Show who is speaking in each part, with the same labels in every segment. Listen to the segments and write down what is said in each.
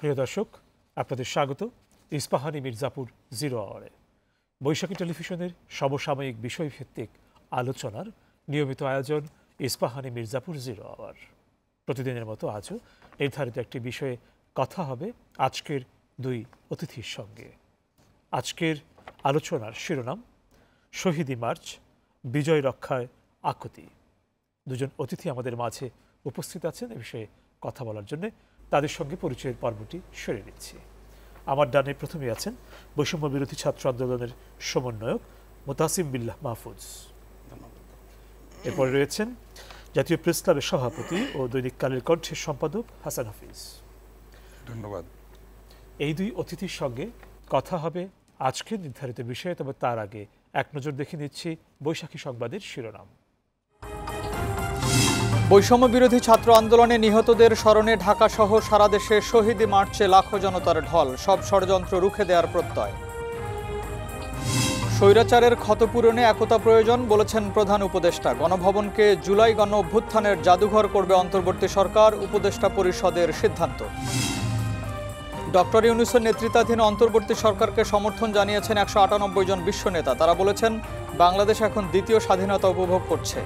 Speaker 1: প্রিয় দর্শক, আপনাদের স্বাগত ইস্পাহানি মির্জাপুর 0 আওয়ারে। বৈশাখী টেলিভিশনের সমসাময়িক বিষয়ভিত্তিক আলোচনার নিয়মিত আয়োজন ইস্পাহানি মির্জাপুর 0 আওয়ার। প্রতিদিনের মতো আজও নির্ধারিত একটি বিষয়ে কথা হবে আজকের দুই অতিথির সঙ্গে। আজকের আলোচনার শিরোনাম শহীদি মার্চ, বিজয় রক্ষায় আকুতি। দুজন অতিথি আমাদের মাঝে উপস্থিত আছেন এ বিষয়ে কথা বলার জন্য। তাদের সঙ্গে পরিচয়ের পর্বটি সেরে নিচ্ছি। আমার ডানে প্রথমে আছেন বৈষম্য বিরোধী ছাত্র আন্দোলনের সমন্বয়ক মোতাসিম বিল্লাহ মাহফুজ। এরপরে রয়েছেন জাতীয় প্রেস ক্লাবের সভাপতি ও দৈনিক কালের কণ্ঠের সম্পাদক হাসান হাফিজ।
Speaker 2: ধন্যবাদ।
Speaker 1: এই দুই অতিথির সঙ্গে কথা হবে আজকের নির্ধারিত বিষয়ে, তবে তার আগে এক নজর দেখে নিচ্ছি বৈশাখী সংবাদের শিরোনাম।
Speaker 3: বৈষম্য বিরোধী ছাত্র আন্দোলনে নিহতদের স্মরণে ঢাকা সহ সারা দেশে শহীদি মার্চে লাখো জনতার ঢল, সব ষড়যন্ত্র রুখে দেওয়ার প্রত্যয়। স্বৈরাচারের ক্ষতপূরণে একতা প্রয়োজন বলেছেন প্রধান উপদেষ্টা। গণভবনকে জুলাই গণ অভ্যুত্থানের জাদুঘর করবে অন্তর্বর্তী সরকার, উপদেষ্টা পরিষদের সিদ্ধান্ত। ডক্টর ইউনূসের নেতৃত্বাধীন অন্তর্বর্তী সরকারকে সমর্থন জানিয়েছেন 198 জন বিশ্ব নেতা। তারা বলেছেন বাংলাদেশ এখন দ্বিতীয় স্বাধীনতা উপভোগ করছে।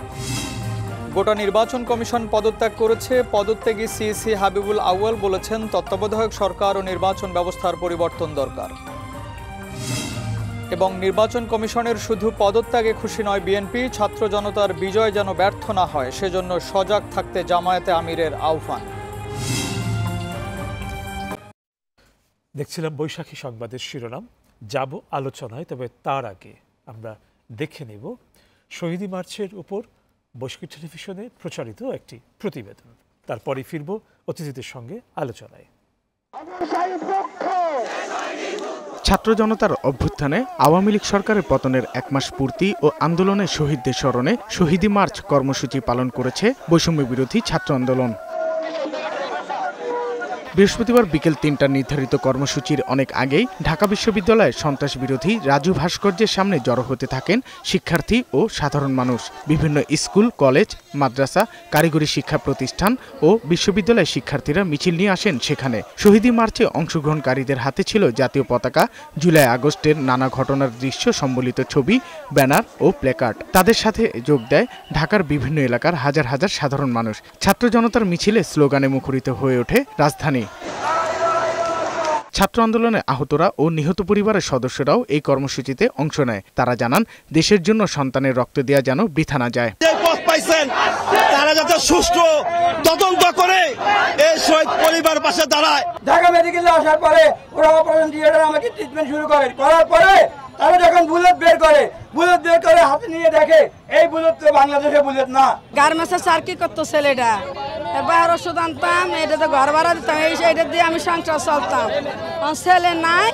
Speaker 3: গোটা নির্বাচন কমিশন পদত্যাগ করেছে। পদত্যাগী সিইসি হাবিবুল আউয়াল বলেছেন তত্ত্বাবধায়ক সরকার ও নির্বাচন ব্যবস্থার পরিবর্তন দরকার। এবং নির্বাচন কমিশনের শুধু পদত্যাগে খুশি নয় বিএনপি, ছাত্র জনতার বিজয় যেন ব্যর্থ না হয় সেজন্য সজাগ থাকতে জামায়াতে আমিরের আহ্বান।
Speaker 1: দেখছিলাম বৈশাখী সংবাদের শিরোনাম, যাব আলোচনায়, তবে তার আগে আমরা দেখে নেব শহীদি মার্চের উপর বৈশাখী টেলিভিশনে প্রচারিত একটি প্রতিবেদন। তারপরে ফিরব অতিথিদের সঙ্গে আলোচনায়।
Speaker 4: ছাত্র জনতার অভ্যুত্থানে আওয়ামী লীগ সরকারের পতনের 1 মাস পূর্তি ও আন্দোলনে শহীদদের স্মরণে শহীদি মার্চ কর্মসূচি পালন করেছে বৈষম্য বিরোধী ছাত্র আন্দোলন। বৃহস্পতিবার বিকেল 3টার নির্ধারিত কর্মসূচির অনেক আগেই ঢাকা বিশ্ববিদ্যালয়ের সন্ত্রাস বিরোধী রাজু ভাস্কর্যের সামনে জড়ো হতে থাকেন শিক্ষার্থী ও সাধারণ মানুষ। বিভিন্ন স্কুল, কলেজ, মাদ্রাসা, কারিগরি শিক্ষা প্রতিষ্ঠান ও বিশ্ববিদ্যালয়ের শিক্ষার্থীরা মিছিল নিয়ে আসেন সেখানে। শহীদি মার্চে অংশগ্রহণকারীদের হাতে ছিল জাতীয় পতাকা, জুলাই আগস্টের নানা ঘটনার দৃশ্য সম্বলিত ছবি, ব্যানার ও প্ল্যাকার্ড। তাদের সাথে যোগ দেয় ঢাকার বিভিন্ন এলাকার হাজার হাজার সাধারণ মানুষ। ছাত্র জনতার মিছিলে স্লোগানে মুখরিত হয়ে ওঠে রাজধানী। ছাত্র আন্দোলনে আহতরা ও নিহত পরিবারের সদস্যরাও এই কর্মসূচিতে অংশ নেয়। তারা জানান দেশের জন্য সন্তানের রক্ত দেওয়া যেন বৃথা না যায়।
Speaker 5: তারা যাতে সুষ্ঠু তদন্ত করে এই শহীদ পরিবার পাশে দাঁড়ায়। ঢাকা মেডিকেলে আসার পরে ওরা অপারেশন থিয়েটারে আমাকে ট্রিটমেন্ট শুরু করার পরে তারা যখন বুলেট বের করে হাতে নিয়ে দেখে এই বুলেট তো বাংলাদেশের বুলেট না।
Speaker 6: গার্মেন্টসের চাকরি করতো ছেলেটা, এবার ওষুধ আনতাম, এটাতে ঘর ভাড়া দিতাম, এইটা দিয়ে আমি সংসার চলতাম। ছেলে নাই,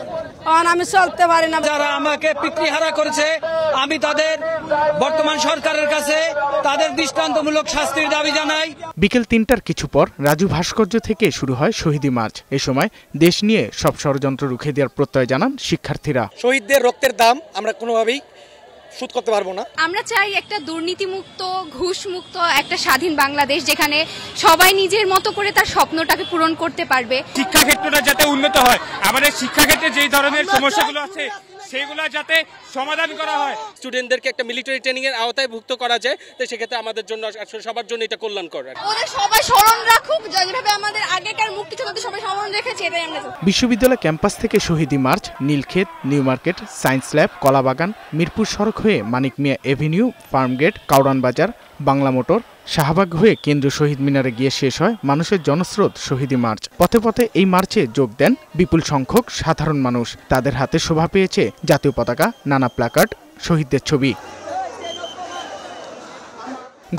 Speaker 6: আমি চলতে পারি না।
Speaker 7: যারা আমাকে পিতৃহারা করেছে আমি তাদের বর্তমান সরকারের কাছে তাদের দৃষ্টান্তমূলক শাস্তির দাবি জানাই।
Speaker 4: বিকেল 3টার কিছু পর রাজু ভাস্কর্য থেকে শুরু হয় শহীদি মার্চ। এ সময় দেশ নিয়ে সব ষড়যন্ত্র রুখে দেওয়ার প্রত্যয় জানান শিক্ষার্থীরা।
Speaker 7: শহীদদের রক্তের দাম আমরা কোনোভাবেই শোধ করতে পারবো না।
Speaker 8: আমরা চাই একটা দুর্নীতিমুক্ত, ঘুষমুক্ত একটা স্বাধীন বাংলাদেশ, যেখানে সবাই নিজের মতো করে তার স্বপ্নটাকে পূরণ করতে পারবে।
Speaker 9: শিক্ষাক্ষেত্রটা যাতে উন্নত হয়, আমাদের শিক্ষাক্ষেত্রে যেই ধরনের সমস্যাগুলো আছে সেগুলো যাতে সমাধান করা হয়।
Speaker 7: স্টুডেন্টদেরকে একটা মিলিটারি ট্রেনিং এর আওতায় ভুক্ত করা যায়, তো সেক্ষেত্রে আমাদের জন্য সবার জন্য এটা কল্যাণকর।
Speaker 8: ওদের সবাই স্মরণ রাখুক যেভাবে আমাদের আগেকার মুক্তিযোদ্ধাদের সবাই স্মরণ রেখেছে, এটাই আমরা।
Speaker 4: বিশ্ববিদ্যালয় ক্যাম্পাস থেকে শহীদি march Nilkhet, New Market, Science Lab, Kalabagan, Mirpur সড়ক হয়ে মানিক মিয়া এভিনিউ, ফার্মগেট, কাউরান বাজার, বাংলা মোটর, শাহবাগ হয়ে কেন্দ্রীয় শহীদ মিনারে গিয়ে শেষ হয় মানুষের জনস্রোত শহীদি মার্চ। পথে পথে এই মার্চে যোগ দেন বিপুল সংখ্যক সাধারণ মানুষ। তাদের হাতে শোভা পেয়েছে জাতীয় পতাকা, নানা প্ল্যাকার্ড, শহীদদের ছবি।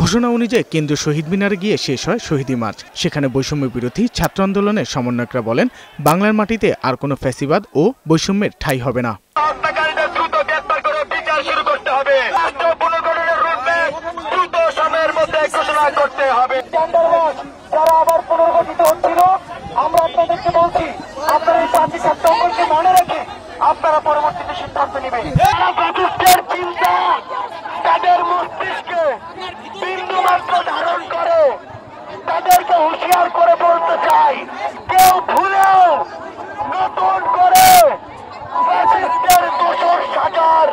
Speaker 4: ঘোষণা অনুযায়ী কেন্দ্রীয় শহীদ মিনারে গিয়ে শেষ হয় শহীদি মার্চ। সেখানে বৈষম্য বিরোধী ছাত্র আন্দোলনের সমন্বয়করা বলেন বাংলার মাটিতে আর কোনো ফ্যাসিবাদ ও বৈষম্যের ঠাঁই হবে না।
Speaker 5: যারা আবার পুনর্গঠিত হচ্ছিল, আমরা আপনাদেরকে বলছি আপনারা এই 5 সেপ্টেম্বরকে মনে রেখে আপনারা পরবর্তীতে সিদ্ধান্ত নেবেন। চিন্তা তাদের মস্তিষ্কে বিন্দুমাত্র ধারণ করে তাদেরকে হুঁশিয়ার করে বলতে চাই, কেউ ভুলেও
Speaker 10: নতুন করে ফ্যাসিস্টের দোষর সাজার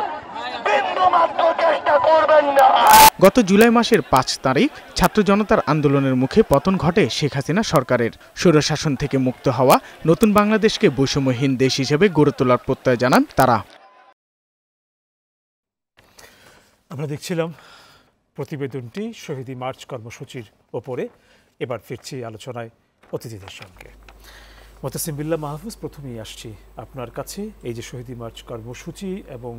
Speaker 10: বিন্দুমাত্র চেষ্টা করবেন না।
Speaker 4: গত জুলাই মাসের ৫ তারিখ ছাত্র জনতার আন্দোলনের মুখে পতন ঘটে শেখ হাসিনা সরকারের। স্বৈরশাসন থেকে মুক্ত হওয়া নতুন বাংলাদেশকে বৈষম্যহীন দেশ হিসেবে গড়ে তোলার প্রত্যয় জানান তারা।
Speaker 1: আমরা দেখছিলাম প্রতিবেদনটি শহীদি মার্চ কর্মসূচির ওপরে। এবার ফিরছি আলোচনায় অতিথিদের সঙ্গে। মোতাসিম বিল্লাহ মাহফুজ, প্রথমেই আসছি আপনার কাছে। এই যে শহীদি মার্চ কর্মসূচি এবং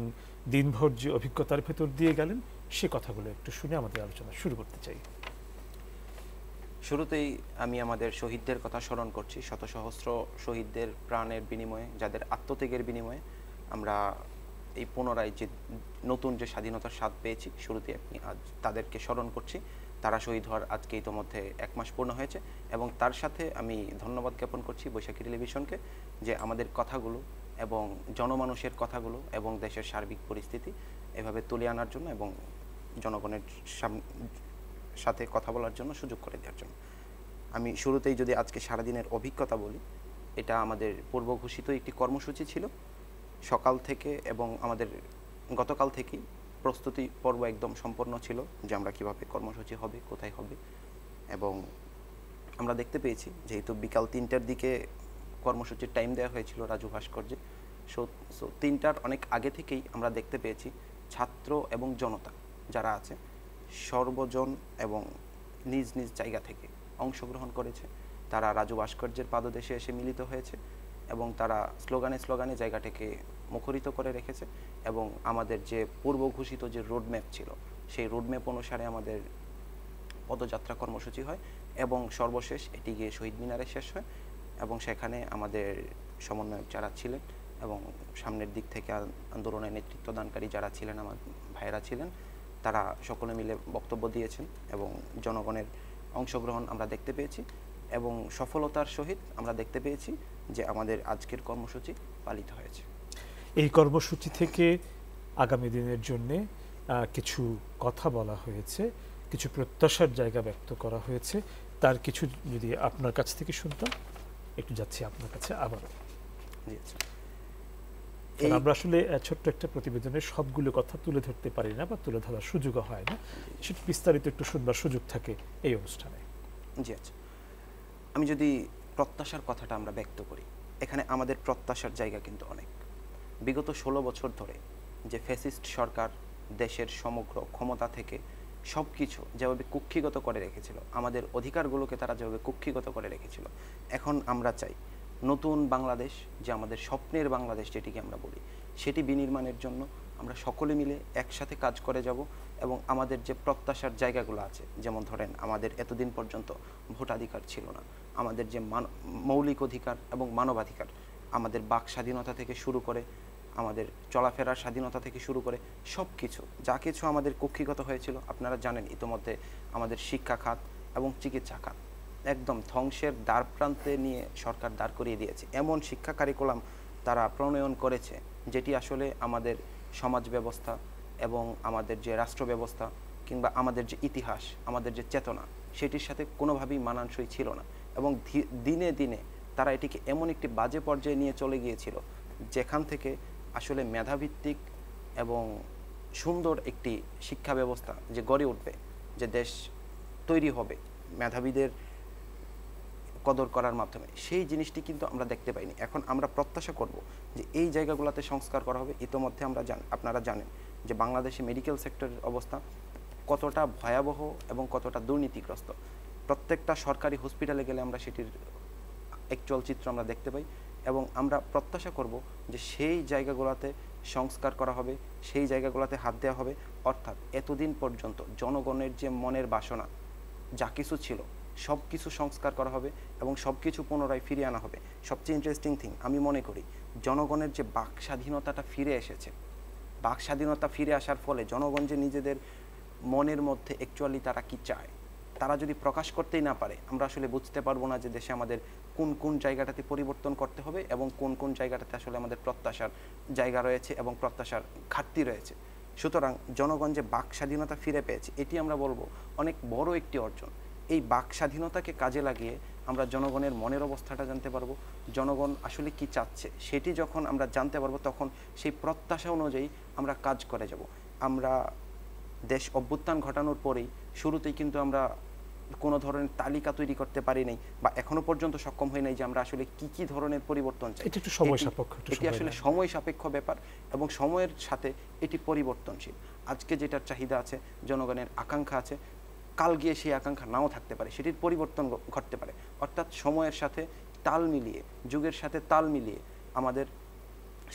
Speaker 1: দিনভর যে অভিজ্ঞতার ভেতর দিয়ে গেলেন, সে কথাগুলো একটু শুনে আমাদের আলোচনা শুরু করতে চাই।
Speaker 11: শুরুতেই আমি আমাদের শহীদদের কথা স্মরণ করছি। শত সহস্র শহীদদের প্রাণের বিনিময়ে, যাদের আত্মত্যাগের বিনিময়ে আমরা এই পুনরায় যে নতুন যে স্বাধীনতার স্বাদ পেয়েছি, শুরুতে আমি আজ তাদেরকে স্মরণ করছি। তারা শহীদ হওয়ার আজকে ইতোমধ্যে ১ মাস পূর্ণ হয়েছে এবং তার সাথে আমি ধন্যবাদ জ্ঞাপন করছি বৈশাখী টেলিভিশনকে, যে আমাদের কথাগুলো এবং জনমানুষের কথাগুলো এবং দেশের সার্বিক পরিস্থিতি এভাবে তুলে আনার জন্য এবং জনগণের সাথে কথা বলার জন্য সুযোগ করে দেওয়ার জন্য। আমি শুরুতেই যদি আজকে সারাদিনের অভিজ্ঞতা বলি, এটা আমাদের পূর্ব ঘোষিত একটি কর্মসূচি ছিল। সকাল থেকে এবং আমাদের গতকাল থেকেই প্রস্তুতি পর্ব একদম সম্পন্ন ছিল যে আমরা কীভাবে কর্মসূচি হবে, কোথায় হবে। এবং আমরা দেখতে পেয়েছি যেহেতু বিকাল ৩টার দিকে কর্মসূচির টাইম দেওয়া হয়েছিল রাজু ভাস্কর্যে, সো ৩টার অনেক আগে থেকেই আমরা দেখতে পেয়েছি ছাত্র এবং জনতা যারা আছে সর্বজন এবং নিজ নিজ জায়গা থেকে অংশগ্রহণ করেছে। তারা রাজু ভাস্কর্যের পাদদেশে এসে মিলিত হয়েছে এবং তারা স্লোগানে স্লোগানে জায়গাটাকে মুখরিত করে রেখেছে। এবং আমাদের যে পূর্ব ঘোষিত যে রোডম্যাপ ছিল, সেই রোডম্যাপ অনুসারে আমাদের পদযাত্রা কর্মসূচি হয় এবং সর্বশেষ এটি গিয়ে শহীদ মিনারে শেষ হয়। এবং সেখানে আমাদের সমন্বয়ক যারা ছিলেন এবং সামনের দিক থেকে আন্দোলনের নেতৃত্ব দানকারী যারা ছিলেন, আমার ভাইয়েরা ছিলেন, তারা সকলে মিলে বক্তব্য দিয়েছেন এবং জনগণের অংশগ্রহণ আমরা দেখতে পেয়েছি এবং সফলতার সহিত আমরা দেখতে পেয়েছি যে আমাদের আজকের কর্মসূচি পালিত হয়েছে।
Speaker 1: এই কর্মসূচি থেকে আগামী দিনের জন্যে কিছু কথা বলা হয়েছে, কিছু প্রত্যাশার জায়গা ব্যক্ত করা হয়েছে। তার কিছু যদি আপনার কাছ থেকে শুনতাম, একটু যাচ্ছি আপনার কাছে আবারও। আমরা আসলে ছোট্ট একটা প্রতিবেদনের সবগুলো কথা তুলে ধরতে পারি না বা তুলে ধরার সুযোগও হয় না, সেটা বিস্তারিত একটু শুনবার সুযোগ থাকে এই অনুষ্ঠানে।
Speaker 11: জি আচ্ছা, আমি যদি প্রত্যাশার কথাটা আমরা ব্যক্ত করি, এখানে আমাদের প্রত্যাশার জায়গা কিন্তু অনেক। বিগত 16 বছর ধরে যে ফ্যাসিস্ট সরকার দেশের সমগ্র ক্ষমতা থেকে সব কিছু যেভাবে কুক্ষিগত করে রেখেছিল, আমাদের অধিকারগুলোকে তারা যেভাবে কুক্ষিগত করে রেখেছিল, এখন আমরা চাই নতুন বাংলাদেশ, যে আমাদের স্বপ্নের বাংলাদেশ যেটিকে আমরা বলি, সেটি বিনির্মাণের জন্য আমরা সকলে মিলে একসাথে কাজ করে যাব। এবং আমাদের যে প্রত্যাশার জায়গাগুলো আছে, যেমন ধরেন আমাদের এতদিন পর্যন্ত ভোটাধিকার ছিল না, আমাদের যে মৌলিক অধিকার এবং মানবাধিকার, আমাদের বাক স্বাধীনতা থেকে শুরু করে আমাদের চলাফেরার স্বাধীনতা থেকে শুরু করে সব কিছু যা কিছু আমাদের কুক্ষিগত হয়েছিল, আপনারা জানেন ইতোমধ্যে আমাদের শিক্ষা খাত এবং চিকিৎসা খাত একদম ধ্বংসের দ্বার প্রান্তে নিয়ে সরকার দাঁড় করিয়ে দিয়েছে। এমন শিক্ষা কারিকুলাম তারা প্রণয়ন করেছে যেটি আসলে আমাদের সমাজ ব্যবস্থা এবং আমাদের যে রাষ্ট্র ব্যবস্থা কিংবা আমাদের যে ইতিহাস, আমাদের যে চেতনা, সেটির সাথে কোনোভাবেই মানানসই ছিল না। এবং দিনে দিনে তারা এটিকে এমন একটি বাজে পর্যায়ে নিয়ে চলে গিয়েছিল যেখান থেকে আসলে মেধাভিত্তিক এবং সুন্দর একটি শিক্ষা ব্যবস্থা যে গড়ে উঠবে, যে দেশ তৈরি হবে মেধাবীদের কদর করার মাধ্যমে, সেই জিনিসটি কিন্তু আমরা দেখতে পাইনি। এখন আমরা প্রত্যাশা করব যে এই জায়গাগুলোতে সংস্কার করা হবে। ইতোমধ্যে আমরা আপনারা জানেন যে বাংলাদেশে মেডিকেল সেক্টরের অবস্থা কতটা ভয়াবহ এবং কতটা দুর্নীতিগ্রস্ত। প্রত্যেকটা সরকারি হসপিটালে গেলে আমরা সেটির অ্যাকচুয়াল চিত্র আমরা দেখতে পাই এবং আমরা প্রত্যাশা করব যে সেই জায়গাগুলোতে সংস্কার করা হবে, সেই জায়গাগুলোতে হাত দেওয়া হবে। অর্থাৎ এতদিন পর্যন্ত জনগণের যে মনের বাসনা যা কিছু ছিল সব কিছু সংস্কার করা হবে এবং সব কিছু পুনরায় ফিরিয়ে আনা হবে। সবচেয়ে ইন্টারেস্টিং থিং আমি মনে করি, জনগণের যে বাক স্বাধীনতাটা ফিরে এসেছে, বাক স্বাধীনতা ফিরে আসার ফলে জনগণ যে নিজেদের মনের মধ্যে অ্যাকচুয়ালি তারা কি চায়, তারা যদি প্রকাশ করতেই না পারে, আমরা আসলে বুঝতে পারবো না যে দেশে আমাদের কোন কোন জায়গাটাতে পরিবর্তন করতে হবে এবং কোন কোন জায়গাটাতে আসলে আমাদের প্রত্যাশার জায়গা রয়েছে এবং প্রত্যাশার ঘাটতি রয়েছে। সুতরাং জনগণ যে বাক স্বাধীনতা ফিরে পেয়েছে, এটি আমরা বলবো অনেক বড় একটি অর্জন। এই বাক স্বাধীনতাকে কাজে লাগিয়ে আমরা জনগণের মনের অবস্থাটা জানতে পারবো, জনগণ আসলে কি চাচ্ছে সেটি যখন আমরা জানতে পারবো তখন সেই প্রত্যাশা অনুযায়ী আমরা কাজ করে যাব। আমরা দেশ অভ্যুত্থান ঘটানোর পরেই শুরুতেই কিন্তু আমরা কোনো ধরনের তালিকা তৈরি করতে পারি নাই বা এখনো পর্যন্ত সক্ষম হই নাই যে আমরা আসলে কি কি ধরনের পরিবর্তন চাই।
Speaker 1: এটি একটু সময় সাপেক্ষ,
Speaker 11: এটি আসলে সময় সাপেক্ষ ব্যাপার এবং সময়ের সাথে এটি পরিবর্তনশীল। আজকে যেটার চাহিদা আছে, জনগণের আকাঙ্ক্ষা আছে, কাল গিয়ে সেই আকাঙ্ক্ষা নাও থাকতে পারে, সেটির পরিবর্তন ঘটতে পারে। অর্থাৎ সময়ের সাথে তাল মিলিয়ে, যুগের সাথে তাল মিলিয়ে আমাদের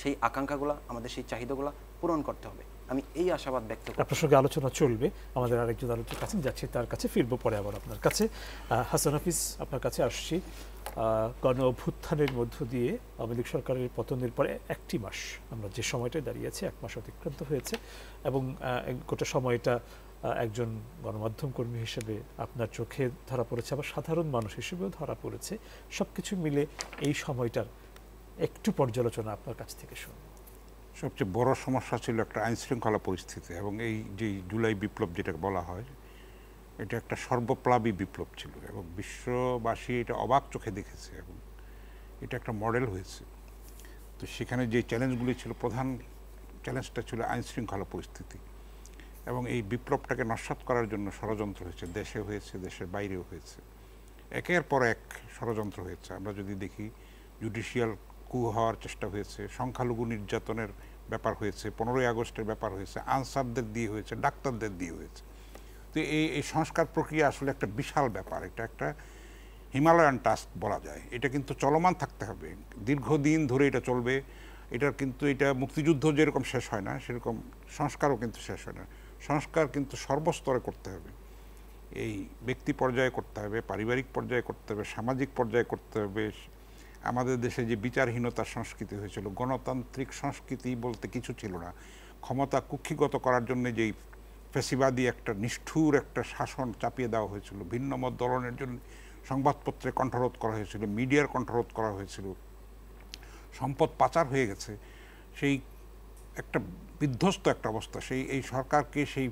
Speaker 11: সেই আকাঙ্ক্ষাগুলো, আমাদের সেই চাহিদাগুলো পূরণ করতে হবে। আমি এই আশাবাদ ব্যক্ত করি।
Speaker 1: আপনার সঙ্গে আলোচনা চলবে, আমাদের আরেকজন আলোচক কাছে যাচ্ছি, তার কাছে ফিরবো পরে আবার আপনার কাছে। হাসান হাফিজ, আপনার কাছে আসছি। গণ অভ্যুত্থানের মধ্য দিয়ে আওয়ামী লীগ সরকারের পতনের পরে একটি মাস, আমরা যে সময়টায় দাঁড়িয়েছি 1 মাস অতিক্রান্ত হয়েছে এবং গোটা সময়টা একজন গণমাধ্যম কর্মী হিসেবে আপনার চোখে ধরা পড়েছে, আবার সাধারণ মানুষ হিসেবেও ধরা পড়েছে। সব কিছু মিলে এই সময়টার একটু পর্যালোচনা আপনার কাছ থেকে শুনুন।
Speaker 2: সবচেয়ে বড় সমস্যা ছিল একটা আইন শৃঙ্খলা পরিস্থিতি, এবং এই যে জুলাই বিপ্লব যেটা বলা হয়, এটা একটা সর্বপ্লাবী বিপ্লব ছিল এবং বিশ্ববাসী এটা অবাক চোখে দেখেছে এবং এটা একটা মডেল হয়েছে। তো সেখানে যে চ্যালেঞ্জগুলি ছিল, প্রধান চ্যালেঞ্জটা ছিল আইন শৃঙ্খলা পরিস্থিতি, এবং এই বিপ্লবটাকে নস্যাৎ করার জন্য ষড়যন্ত্র হয়েছে, দেশে হয়েছে, দেশের বাইরেও হয়েছে, একের পর এক ষড়যন্ত্র হয়েছে। আমরা যদি দেখি, জুডিশিয়াল কু হওয়ার চেষ্টা হয়েছে, সংখ্যালঘু নির্যাতনের ব্যাপার হয়েছে, 15ই আগস্টের ব্যাপার হয়েছে, আনসারদের দিয়ে হয়েছে, ডাক্তারদের দিয়ে হয়েছে। তো এই সংস্কার প্রক্রিয়া আসলে একটা বিশাল ব্যাপার, এটা একটা হিমালয়ান টাস্ক বলা যায়। এটা কিন্তু চলমান থাকতে হবে, দীর্ঘদিন ধরে এটা চলবে। এটার কিন্তু এটা মুক্তিযুদ্ধ যেরকম শেষ হয় না, সেরকম সংস্কারও কিন্তু শেষ হয় না। সংস্কার কিন্তু সর্বস্তরে করতে হবে, এই ব্যক্তি পর্যায়ে করতে হবে, পারিবারিক পর্যায়ে করতে হবে, সামাজিক পর্যায়ে করতে হবে। আমাদের দেশে যে বিচারহীনতার সংস্কৃতি হয়েছিল, গণতান্ত্রিক সংস্কৃতি বলতে কিছু ছিল না, ক্ষমতা কুক্ষিগত করার জন্য যেই ফ্যাসিবাদী একটা নিষ্ঠুর একটা শাসন চাপিয়ে দেওয়া হয়েছিল, ভিন্নমত দলনের জন্য সংবাদপত্রে কণ্ঠরোধ করা হয়েছিল, মিডিয়ার কণ্ঠরোধ করা হয়েছিল, সম্পদ পাচার হয়ে গেছে, সেই একটা বিধ্বস্ত একটা অবস্থা। এই সরকারকে সেই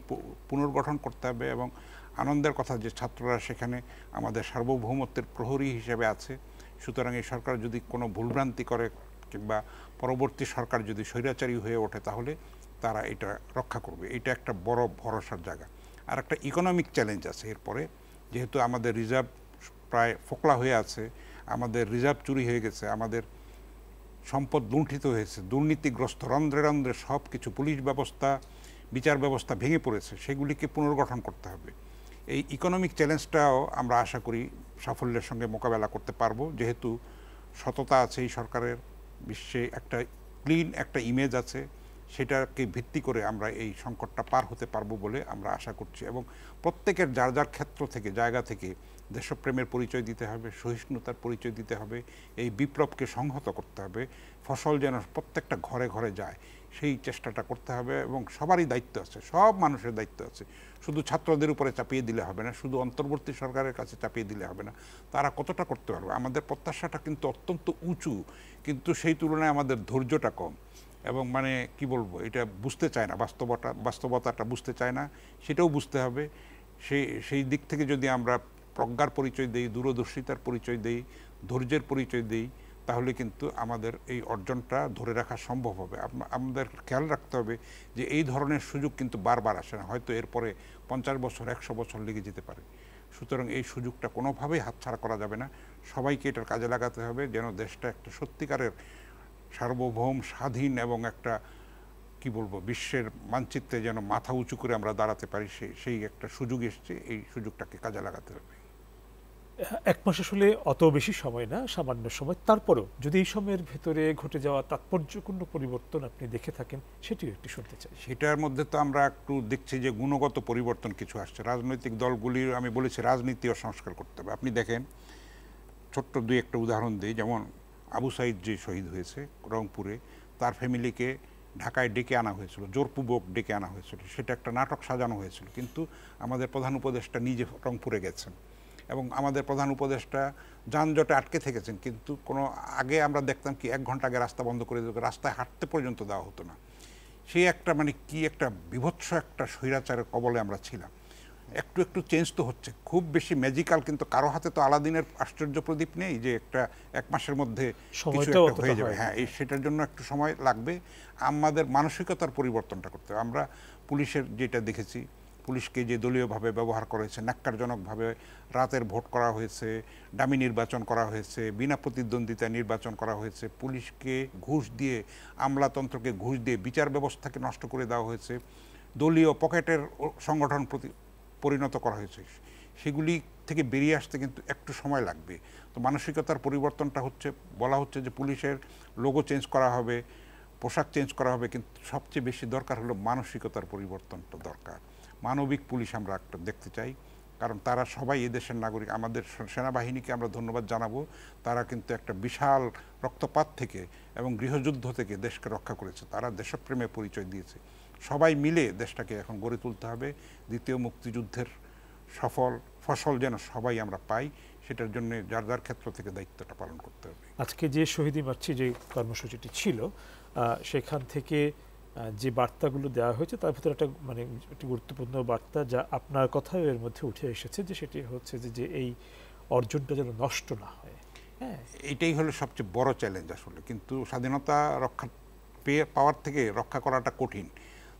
Speaker 2: পুনর্গঠন করতে হবে। এবং আনন্দের কথা যে ছাত্ররা সেখানে আমাদের সার্বভৌমত্বের প্রহরী হিসেবে আছে। সুতরাং এই সরকার যদি কোনো ভুলভ্রান্তি করে কিংবা পরবর্তী সরকার যদি স্বৈরাচারী হয়ে ওঠে, তাহলে তারা এটা রক্ষা করবে। এটা একটা বড় ভরসার জায়গা। আর একটা ইকোনমিক চ্যালেঞ্জ আছে এরপরে, যেহেতু আমাদের রিজার্ভ প্রায় ফোকলা হয়ে আছে, আমাদের রিজার্ভ চুরি হয়ে গেছে, আমাদের সম্পদ লুণ্ঠিত হয়েছে, দুর্নীতিগ্রস্ত, রন্ধ্রে রন্ধ্রে সব কিছু, পুলিশ ব্যবস্থা, বিচার ব্যবস্থা ভেঙে পড়েছে, সেগুলিকে পুনর্গঠন করতে হবে। এই ইকোনমিক চ্যালেঞ্জটাও আমরা আশা করি সাফল্যের সঙ্গে মোকাবেলা করতে পারবো, যেহেতু সততা আছে এই সরকারের, বিশ্বে একটা ক্লিন একটা ইমেজ আছে, সেটাকে ভিত্তি করে আমরা এই সংকটটা পার হতে পারবো বলে আমরা আশা করছি। এবং প্রত্যেকের যার যার ক্ষেত্র থেকে, জায়গা থেকে দেশপ্রেমের পরিচয় দিতে হবে, সহিষ্ণুতার পরিচয় দিতে হবে, এই বিপ্লবকে সংহত করতে হবে, ফসল যেন প্রত্যেকটা ঘরে ঘরে যায় সেই চেষ্টাটা করতে হবে। এবং সবারই দায়িত্ব আছে, সব মানুষের দায়িত্ব আছে, শুধু ছাত্রদের উপরে চাপিয়ে দিলে হবে না, শুধু অন্তর্বর্তী সরকারের কাছে চাপিয়ে দিলে হবে না। তারা কতটা করতে পারবে? আমাদের প্রত্যাশাটা কিন্তু অত্যন্ত উঁচু, কিন্তু সেই তুলনায় আমাদের ধৈর্যটা কম, এবং মানে কি বলবো, এটা বুঝতে চায় না, বাস্তবতাটা বুঝতে চায় না, সেটাও বুঝতে হবে। সেই দিক থেকে যদি আমরা প্রজ্ঞার পরিচয় দেই, দূরদর্শিতার পরিচয় দেই, ধৈর্যের পরিচয় দেই, তাহলে কিন্তু আমাদের এই অর্জনটা ধরে রাখা সম্ভব হবে। আমাদের খেয়াল রাখতে হবে যে এই ধরনের সুযোগ কিন্তু বারবার আসে না, হয়তো এরপরে 50 বছর 100 বছর লেগে যেতে পারে। সুতরাং এই সুযোগটা কোনোভাবেই হাতছাড়া করা যাবে না, সবাইকে এটার কাজে লাগাতে হবে, যেন দেশটা একটা সত্যিকারের সার্বভৌম, স্বাধীন এবং একটা কি বলবো, বিশ্বের মানচিত্রে যেন মাথা উঁচু করে আমরা দাঁড়াতে পারি, সেই একটা সুযোগ এসছে, এই সুযোগটাকে কাজে লাগাতে হবে।
Speaker 1: 1 মাস আসলে অত বেশি সময় না, সামান্য সময়। তারপরও যদি এই সময়ের ভেতরে ঘটে যাওয়া তাৎপর্যপূর্ণ পরিবর্তন আপনি দেখে থাকেন, সেটিও একটু শুনতে চাই।
Speaker 2: সেটার মধ্যে তো আমরা একটু দেখছি যে গুণগত পরিবর্তন কিছু আসছে। রাজনৈতিক দলগুলির, আমি বলেছি, রাজনীতিও সংস্কার করতে হবে। আপনি দেখেন, ছোট্ট 2-1টা উদাহরণ দিই, যেমন আবু সাইদ যে শহীদ হয়েছে রংপুরে, তার ফ্যামিলিকে ঢাকায় ডেকে আনা হয়েছিল, জোরপূর্বক ডেকে আনা হয়েছিল, সেটা একটা নাটক সাজানো হয়েছিল, কিন্তু আমাদের প্রধান উপদেষ্টা নিজে রংপুরে গেছেন এবং আমাদের প্রধান উপদেষ্টা যানজটে আটকে থেকেছেন। কিন্তু কোনো আগে আমরা দেখতাম কি 1 ঘন্টা আগে রাস্তা বন্ধ করে দিত, রাস্তায় হাঁটতে পর্যন্ত দেওয়া হতো না। সেই একটা মানে কি একটা বিভৎস একটা স্বৈরাচারের কবলে আমরা ছিলাম। একটু একটু চেঞ্জ তো হচ্ছে, খুব বেশি ম্যাজিক্যাল কিন্তু কারো হাতে তো আলাদিনের আশ্চর্য প্রদীপ নেই যে একটা 1 মাসের মধ্যে কিছু একটা হয়ে যাবে। হ্যাঁ, সেটার জন্য একটু সময় লাগবে। আমাদের মানসিকতার পরিবর্তনটা করতে হবে। আমরা পুলিশের যেটা দেখেছি, পুলিশকে যে দলীয়ভাবে ব্যবহার করা হয়েছে, ন্যাক্কারজনকভাবে রাতের ভোট করা হয়েছে, ডামি নির্বাচন করা হয়েছে, বিনা প্রতিদ্বন্দ্বিতা নির্বাচন করা হয়েছে, পুলিশকে ঘুষ দিয়ে, আমলাতন্ত্রকে ঘুষ দিয়ে বিচার ব্যবস্থাকে নষ্ট করে দেওয়া হয়েছে, দলীয় পকেটের সংগঠন পরিণত করা হয়েছে, সেগুলি থেকে বেরিয়ে আসতে কিন্তু একটু সময় লাগবে। তো মানসিকতার পরিবর্তনটা হচ্ছে, বলা হচ্ছে যে পুলিশের লোগো চেঞ্জ করা হবে, পোশাক চেঞ্জ করা হবে, কিন্তু সবচেয়ে বেশি দরকার হলো মানসিকতার পরিবর্তনটা দরকার। মানবিক পুলিশ আমরা একটা দেখতে চাই, কারণ তারা সবাই এদেশের নাগরিক। আমাদের সেনাবাহিনীকে আমরা ধন্যবাদ জানাবো, তারা কিন্তু একটা বিশাল রক্তপাত থেকে এবং গৃহযুদ্ধ থেকে দেশকে রক্ষা করেছে, তারা দেশপ্রেমে পরিচয় দিয়েছে। সবাই মিলে দেশটাকে এখন গড়ে তুলতে হবে। দ্বিতীয় মুক্তিযুদ্ধের ফসল যেন সবাই আমরা পাই, সেটার জন্য যার যার ক্ষেত্র থেকে দায়িত্বটা পালন করতে হবে।
Speaker 1: আজকে যে শহীদ মার্চে যে কর্মসূচিটি ছিল, সেখান থেকে যে বার্তাগুলো দেওয়া হয়েছে তার ভিতরে একটা একটি গুরুত্বপূর্ণ বার্তা যা আপনার কথাও এর মধ্যে উঠে এসেছে, যে সেটি হচ্ছে যে এই অর্জনটা যেন নষ্ট না হয়। হ্যাঁ,
Speaker 2: এটাই হলো সবচেয়ে বড় চ্যালেঞ্জ আসলে। কিন্তু স্বাধীনতা পাওয়ার থেকে রক্ষা করাটা কঠিন,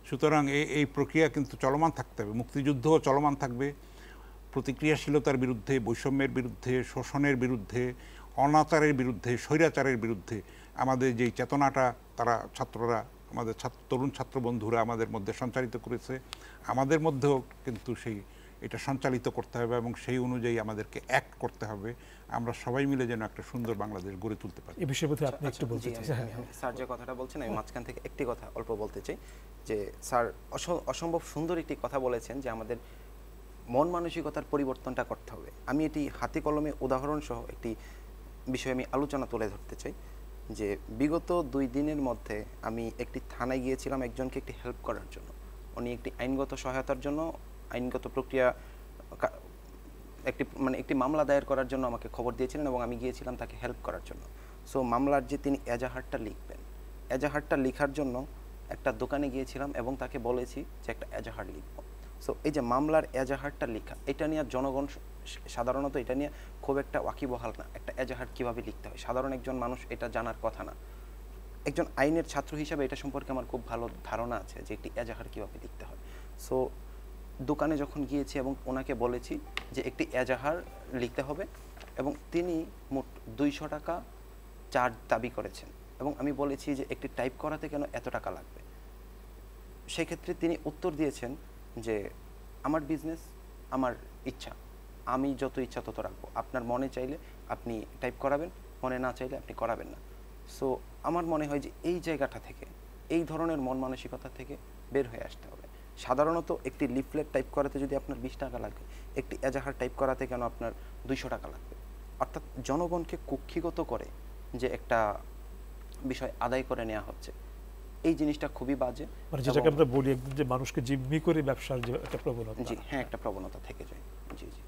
Speaker 2: সুতরাং এই প্রক্রিয়া কিন্তু চলমান থাকতে হবে। মুক্তিযুদ্ধও চলমান থাকবে, প্রতিক্রিয়াশীলতার বিরুদ্ধে, বৈষম্যের বিরুদ্ধে, শোষণের বিরুদ্ধে, অনাচারের বিরুদ্ধে, স্বৈরাচারের বিরুদ্ধে আমাদের যেই চেতনাটা তারা ছাত্ররা, আমাদের তরুণ ছাত্র বন্ধুরা আমাদের মধ্যে সঞ্চালিত করেছে, আমাদের মধ্যেও কিন্তু এটা সঞ্চালিত করতে হবে এবং সেই অনুযায়ী আমাদেরকে অ্যাক্ট করতে হবে। আমরা সবাই মিলে যেন একটা সুন্দর বাংলাদেশ গড়ে তুলতে পারি।
Speaker 1: এই বিষয়ে আপনি একটু বলতে চাই?
Speaker 11: স্যার যে কথাটা বলছেন, আমি মাঝখান থেকে একটি কথা অল্প বলতে চাই, যে স্যার অসম্ভব সুন্দর একটি কথা বলেছেন যে আমাদের মন মানসিকতার পরিবর্তনটা করতে হবে। আমি এটি হাতে কলমে উদাহরণ সহ একটি বিষয়ে আমি আলোচনা তুলে ধরতে চাই, যে বিগত 2 দিনের মধ্যে আমি একটি থানায় গিয়েছিলাম একজনকে একটি হেল্প করার জন্য। উনি একটি আইনগত সহায়তার জন্য, আইনগত প্রক্রিয়া একটি মামলা দায়ের করার জন্য আমাকে খবর দিয়েছিলেন এবং আমি গিয়েছিলাম তাকে হেল্প করার জন্য। সো মামলার যে তিনি এজাহারটা লিখবেন, এজাহারটা লেখার জন্য একটা দোকানে গিয়েছিলাম এবং তাকে বলেছি যে একটা এজাহার লিখব। সো এই যে মামলার এজাহারটা লেখা, এটা নিয়ে জনগণ সাধারণত এটা নিয়ে খুব একটা ওয়াকিবহাল না, একটা এজাহার কিভাবে লিখতে হয়। সাধারণ একজন মানুষ এটা জানার কথা না। একজন আইনের ছাত্র হিসাবে এটা সম্পর্কে আমার খুব ভালো ধারণা আছে যে একটি এজাহার কিভাবে লিখতে হয়। সো দোকানে যখন গিয়েছি এবং ওনাকে বলেছি যে একটি এজাহার লিখতে হবে, এবং তিনি মোট 200 টাকা চার্জ দাবি করেছেন, এবং আমি বলেছি যে একটি টাইপ করাতে কেন এত টাকা লাগবে। সেক্ষেত্রে তিনি উত্তর দিয়েছেন যে আমার বিজনেস, আমার ইচ্ছা, আমি যত ইচ্ছা তত রাখবো, আপনার মনে চাইলে আপনি টাইপ করাবেন, মনে না চাইলে আপনি করাবেন না। সো আমার মনে হয় যে এই জায়গাটা থেকে, এই ধরনের মন মানসিকতা থেকে বের হয়ে আসতে হবে। সাধারণত একটি লিফলেট টাইপ করাতে যদি আপনার 20 টাকা লাগে, একটি এজাহার টাইপ করাতে কেন আপনার 200 টাকা লাগবে? অর্থাৎ জনগণকে কুক্ষিগত করে যে একটা বিষয় আদায় করে নেওয়া হচ্ছে, এই জিনিসটা খুবই বাজে।
Speaker 1: যেটাকে আমরা বলি যে মানুষকে জিম্মি করে ব্যবসার যে একটা প্রবণতা।
Speaker 11: জি হ্যাঁ, একটা প্রবণতা থেকে যায়। জি জি,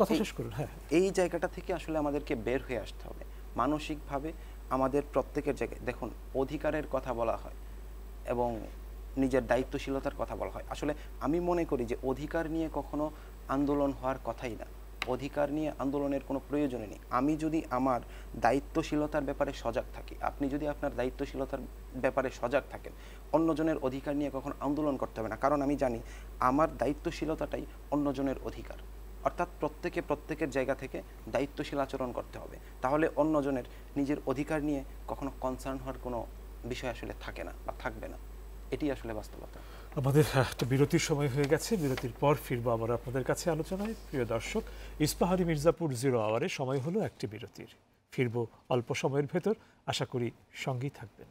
Speaker 1: কথা শেষ করুন। হ্যাঁ,
Speaker 11: এই জায়গাটা থেকে আসলে আমাদেরকে বের হয়ে আসতে হবে মানসিকভাবে। আমাদের প্রত্যেকের জায়গায় দেখুন, অধিকারের কথা বলা হয় এবং নিজের দায়িত্বশীলতার কথা বলা হয়। আসলে আমি মনে করি যে অধিকার নিয়ে কখনো আন্দোলন হওয়ার কথাই না, অধিকার নিয়ে আন্দোলনের কোনো প্রয়োজনই নেই। আমি যদি আমার দায়িত্বশীলতার ব্যাপারে সজাগ থাকি, আপনি যদি আপনার দায়িত্বশীলতার ব্যাপারে সজাগ থাকেন, অন্যজনের অধিকার নিয়ে কখনো আন্দোলন করতে হবে না। কারণ আমি জানি আমার দায়িত্বশীলতাটাই অন্যজনের অধিকার। অর্থাৎ প্রত্যেকের জায়গা থেকে দায়িত্বশীল আচরণ করতে হবে, তাহলে অন্যজনের নিজের অধিকার নিয়ে কখনো কনসার্ন হওয়ার কোনো বিষয় আসলে থাকে না বা থাকবে না। এটি আসলে বাস্তবতা।
Speaker 1: আমাদের একটা বিরতির সময় হয়ে গেছে, বিরতির পর ফিরবো আবার আপনাদের কাছে আলোচনায়। প্রিয় দর্শক, ইস্পাহানি মির্জাপুর 0 আওয়ারে সময় হলো একটি বিরতির। ফিরবো অল্প সময়ের ভেতর, আশা করি সঙ্গেই থাকবেন।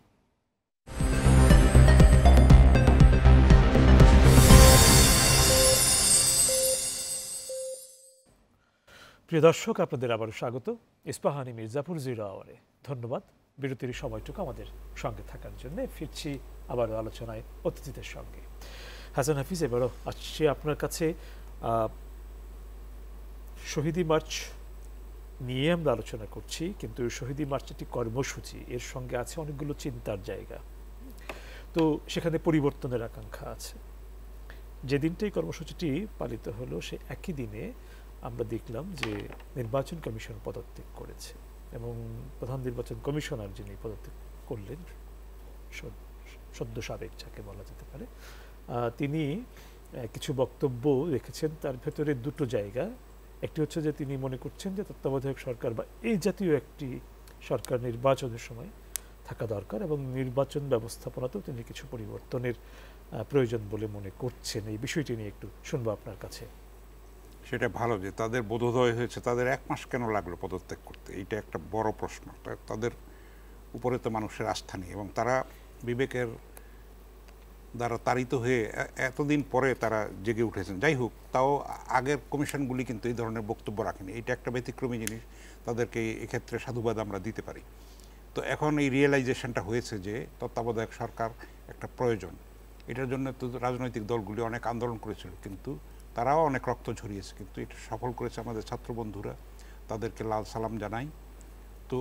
Speaker 1: প্রিয় দর্শক, আপনাদের আবারও স্বাগত ইস্পাহানি মির্জাপুর 0 আওয়ারে। ধন্যবাদ বিরতির সময়টুকু আমাদের সঙ্গে থাকার জন্য। ফিরছি আবারও আলোচনায় অতিথিদের সঙ্গে। হাসান হাফিজ, এবারও আসছি আপনার কাছে। শহীদি মার্চ নিয়ে আমরা আলোচনা করছি, কিন্তু শহীদি মার্চ একটি কর্মসূচি, এর সঙ্গে আছে অনেকগুলো চিন্তার জায়গা। তো সেখানে পরিবর্তনের আকাঙ্ক্ষা আছে। যেদিনটাই কর্মসূচিটি পালিত হলো সে একই দিনে আমরা দেখলাম যে নির্বাচন কমিশন পদত্যাগ করেছে এবং প্রধান নির্বাচন কমিশনার যিনি পদত্যাগ করলেন, সদ্য সাবেক যাকে বলা যেতে পারে, তিনি কিছু বক্তব্য রেখেছেন। তার ভেতরে দুটো জায়গা, একটি হচ্ছে যে তিনি মনে করছেন যে তত্ত্বাবধায়ক সরকার বা এই জাতীয় একটি সরকার নির্বাচনের সময় থাকা দরকার এবং নির্বাচন ব্যবস্থাপনাতেও তিনি কিছু পরিবর্তনের প্রয়োজন বলে মনে করছেন। এই বিষয়টি নিয়ে একটু শুনবো আপনার কাছে।
Speaker 2: সেটা ভালো যে তাদের বোধোদয় হয়েছে, তাদের 1 মাস কেন লাগলো পদত্যাগ করতে, এইটা একটা বড় প্রশ্ন। তাদের উপরে তো মানুষের আস্থা নেই এবং তারা বিবেকের দ্বারা তাড়িত হয়ে এতদিন পরে তারা জেগে উঠেছেন। যাই হোক, তাও আগের কমিশনগুলি কিন্তু এই ধরনের বক্তব্য রাখেনি। এটা একটা ব্যতিক্রমী জিনিস, তাদেরকে এক্ষেত্রে সাধুবাদ আমরা দিতে পারি। তো এখন এই রিয়েলাইজেশনটা হয়েছে যে তত্ত্বাবধায়ক সরকার একটা প্রয়োজন। এটার জন্য তো রাজনৈতিক দলগুলি অনেক আন্দোলন করেছিল, কিন্তু তারাও অনেক রক্ত ঝরিয়েছে, কিন্তু এটা সফল করেছে আমাদের ছাত্র বন্ধুরা, তাদেরকে লাল সালাম জানাই। তো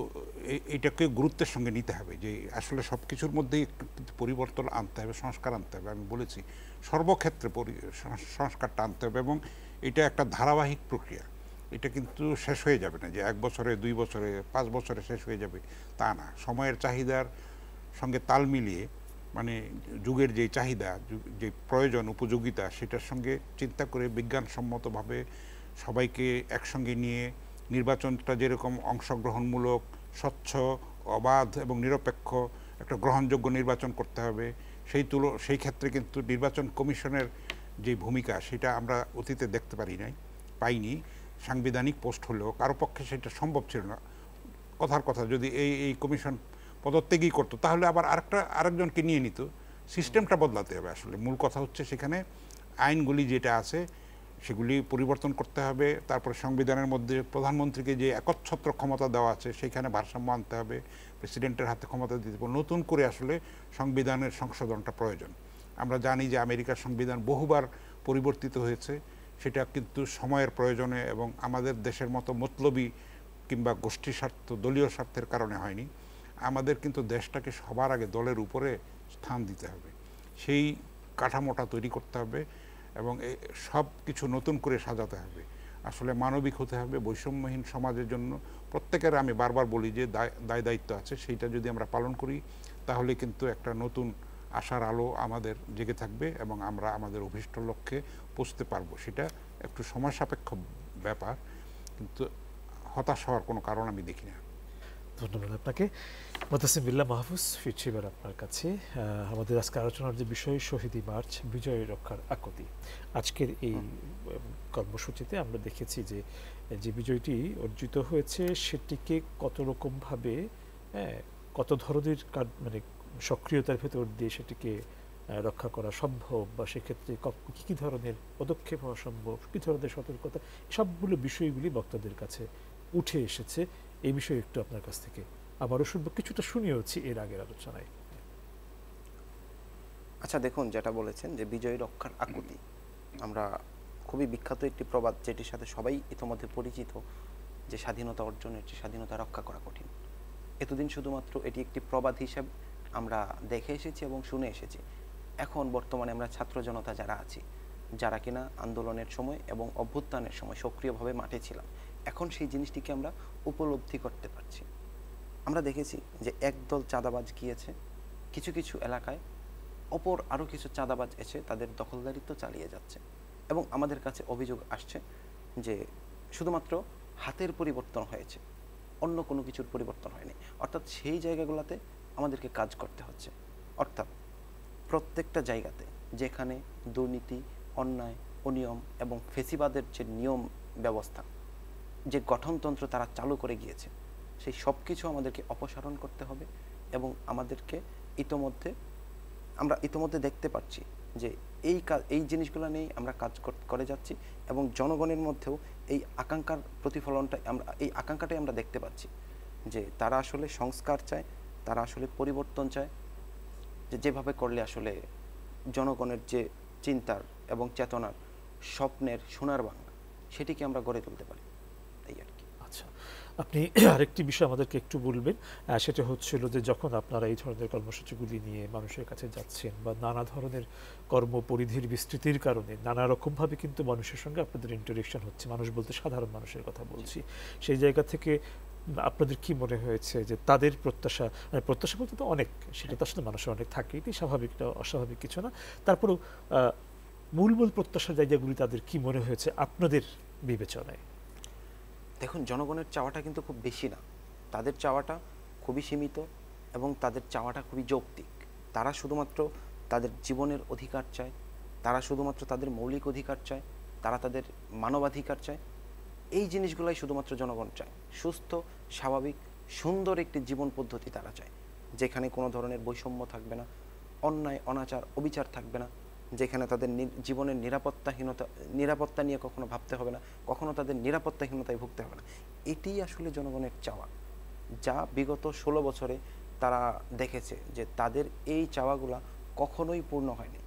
Speaker 2: এটাকে গুরুত্বের সঙ্গে নিতে হবে যে আসলে সব কিছুর মধ্যেই একটু পরিবর্তন আনতে হবে, সংস্কার আনতে হবে। আমি বলেছি সর্বক্ষেত্রে সংস্কারটা আনতে হবে এবং এটা একটা ধারাবাহিক প্রক্রিয়া। এটা কিন্তু শেষ হয়ে যাবে না যে 1 বছরে, 2 বছরে, 5 বছরে শেষ হয়ে যাবে, তা না। সময়ের চাহিদার সঙ্গে তাল মিলিয়ে, মানে যুগের যে চাহিদা, যে প্রয়োজন, উপযোগিতা, সেটার সঙ্গে চিন্তা করে বিজ্ঞানসম্মতভাবে সবাইকে একসঙ্গে নিয়ে নির্বাচনটা যেরকম অংশগ্রহণমূলক, স্বচ্ছ, অবাধ এবং নিরপেক্ষ একটা গ্রহণযোগ্য নির্বাচন করতে হবে। সেই ক্ষেত্রে কিন্তু নির্বাচন কমিশনের যে ভূমিকা, সেটা আমরা অতীতে দেখতে পাইনি। সাংবিধানিক পোস্ট হলেও কারো পক্ষে সেটা সম্ভব ছিল না। কথার কথা, যদি এই কমিশন পদত্যাগই করতো তাহলে আবার আরেকজনকে নিয়ে নিত। সিস্টেমটা বদলাতে হবে। আসলে মূল কথা হচ্ছে সেখানে আইনগুলি যেটা আছে সেগুলি পরিবর্তন করতে হবে। তারপরে সংবিধানের মধ্যে প্রধানমন্ত্রীকে যে একচ্ছত্র ক্ষমতা দেওয়া আছে সেখানে ভারসাম্য আনতে হবে, প্রেসিডেন্টের হাতে ক্ষমতা দিতে হবে। নতুন করে আসলে সংবিধানের সংশোধনটা প্রয়োজন। আমরা জানি যে আমেরিকার সংবিধান বহুবার পরিবর্তিত হয়েছে, সেটা কিন্তু সময়ের প্রয়োজনে এবং আমাদের দেশের মতো মতলবী কিংবা গোষ্ঠী স্বার্থ, দলীয় স্বার্থের কারণে হয়নি। আমাদের কিন্তু দেশটাকে সবার আগে দলের উপরে স্থান দিতে হবে, সেই কাঠামোটা তৈরি করতে হবে এবং সব কিছু নতুন করে সাজাতে হবে। আসলে মানবিক হতে হবে, বৈষম্যহীন সমাজের জন্য প্রত্যেকের, আমি বারবার বলি যে দায় দায়িত্ব আছে, সেইটা যদি আমরা পালন করি তাহলে কিন্তু একটা নতুন আশার আলো আমাদের জেগে থাকবে এবং আমরা আমাদের অভীষ্ট লক্ষ্যে পৌঁছতে পারবো। সেটা একটু সময় সাপেক্ষ ব্যাপার, কিন্তু হতাশ হওয়ার কোনো কারণ আমি দেখি না।
Speaker 1: ধন্যবাদ আপনাকে। মোতাসিম বিল্লাহ মাহফুজ, ফিরছি এবার আপনার কাছে। আমাদের আজকে আলোচনার যে বিষয় শহীদি মার্চ, বিজয় রক্ষার আকুতি। আজকের এই কর্মসূচিতে আমরা দেখেছি যে বিজয়টি অর্জিত হয়েছে সেটিকে কত রকমভাবে, কত ধরনের মানে সক্রিয়তার ভেতর দিয়ে সেটিকে রক্ষা করা সম্ভব, বা সেক্ষেত্রে কী ধরনের পদক্ষেপ হওয়া সম্ভব, কী ধরনের সতর্কতা, সবগুলো বিষয়গুলি বক্তাদের কাছে উঠে এসেছে। এই বিষয়ে একটু আপনার কাছ থেকে আবারও শুনবো, কিছুটা শুনিয়েছি এর আগের আলোচনায়।
Speaker 11: আচ্ছা, দেখুন, যেটা বলেছেন যে বিজয় রক্ষার আকুতি, আমরা খুবই বিখ্যাত একটি প্রবাদ যেটির সাথে সবাই ইতোমধ্যে পরিচিত, যে স্বাধীনতা অর্জনের চেয়ে স্বাধীনতা রক্ষা করা কঠিন। এতদিন শুধুমাত্র এটি একটি প্রবাদ হিসাবে আমরা দেখে এসেছি এবং শুনে এসেছি। এখন বর্তমানে আমরা ছাত্র জনতা যারা আছি, যারা কিনা আন্দোলনের সময় এবং অভ্যুত্থানের সময় সক্রিয়ভাবে মাঠে ছিলাম, এখন সেই জিনিসটিকে আমরা উপলব্ধি করতে পারছি। আমরা দেখেছি যে একদল চাঁদাবাজ গিয়েছে কিছু কিছু এলাকায়, অপর আরও কিছু চাঁদাবাজ এসে তাদের দখলদারিত্ব চালিয়ে যাচ্ছে এবং আমাদের কাছে অভিযোগ আসছে যে শুধুমাত্র হাতের পরিবর্তন হয়েছে, অন্য কোনো কিছুর পরিবর্তন হয়নি। অর্থাৎ সেই জায়গাগুলোতে আমাদেরকে কাজ করতে হচ্ছে। অর্থাৎ প্রত্যেকটা জায়গাতে যেখানে দুর্নীতি, অন্যায়, অনিয়ম এবং ফেসিবাদের যে নিয়ম ব্যবস্থা, যে গঠনতন্ত্র তারা চালু করে গিয়েছে, সেই সব কিছু আমাদেরকে অপসারণ করতে হবে এবং আমাদেরকে আমরা ইতোমধ্যে দেখতে পাচ্ছি যে এই জিনিসগুলো নিয়েই আমরা কাজ করে যাচ্ছি এবং জনগণের মধ্যেও এই আকাঙ্ক্ষাটাই আমরা দেখতে পাচ্ছি যে তারা আসলে সংস্কার চায়, তারা আসলে পরিবর্তন চায়, যেভাবে করলে আসলে জনগণের যে চিন্তার এবং চেতনার, স্বপ্নের সোনার বাংলা, সেটিকে আমরা গড়ে তুলতে পারি। এই আর কি।
Speaker 1: আচ্ছা, আপনি আরেকটি বিষয় আমাদেরকে একটু বলবেন, সেটা হচ্ছিল যে যখন আপনারা এই ধরনের কর্মসূচিগুলি নিয়ে মানুষের কাছে যাচ্ছেন বা নানা ধরনের কর্মপরিধির বিস্তৃতির কারণে নানা রকমভাবে কিন্তু মানুষের সঙ্গে আপনাদের ইন্টারেকশন হচ্ছে, মানুষ বলতে সাধারণ মানুষের কথা বলছি, সেই জায়গা থেকে আপনাদের কি মনে হয়েছে যে তাদের প্রত্যাশা, প্রত্যাশা বলতে তো অনেক, সেটা তো আসলে মানুষের অনেক থাকে, এটি স্বাভাবিক, অস্বাভাবিক কিছু না, তারপরেও মূল প্রত্যাশার জায়গাগুলি তাদের কি মনে হয়েছে আপনাদের বিবেচনায়?
Speaker 11: দেখুন, জনগণের চাওয়াটা কিন্তু খুব বেশি না, তাদের চাওয়াটা খুবই সীমিত এবং তাদের চাওয়াটা খুবই যৌক্তিক। তারা শুধুমাত্র তাদের জীবনের অধিকার চায়, তারা শুধুমাত্র তাদের মৌলিক অধিকার চায়, তারা তাদের মানবাধিকার চায়। এই জিনিসগুলাই শুধুমাত্র জনগণ চায়। সুস্থ, স্বাভাবিক, সুন্দর একটি জীবন পদ্ধতি তারা চায়, যেখানে কোনো ধরনের বৈষম্য থাকবে না, অন্যায়, অনাচার, অবিচার থাকবে না, যেখানে তাদের জীবনের নিরাপত্তা নিয়ে কখনো ভাবতে হবে না, কখনো তাদের নিরাপত্তাহীনতায় ভুগতে হবে না। এটি আসলে জনগণের চাওয়া, যা বিগত 16 বছরে তারা দেখেছে যে তাদের এই চাওয়াগুলা কখনোই পূর্ণ হয়নি।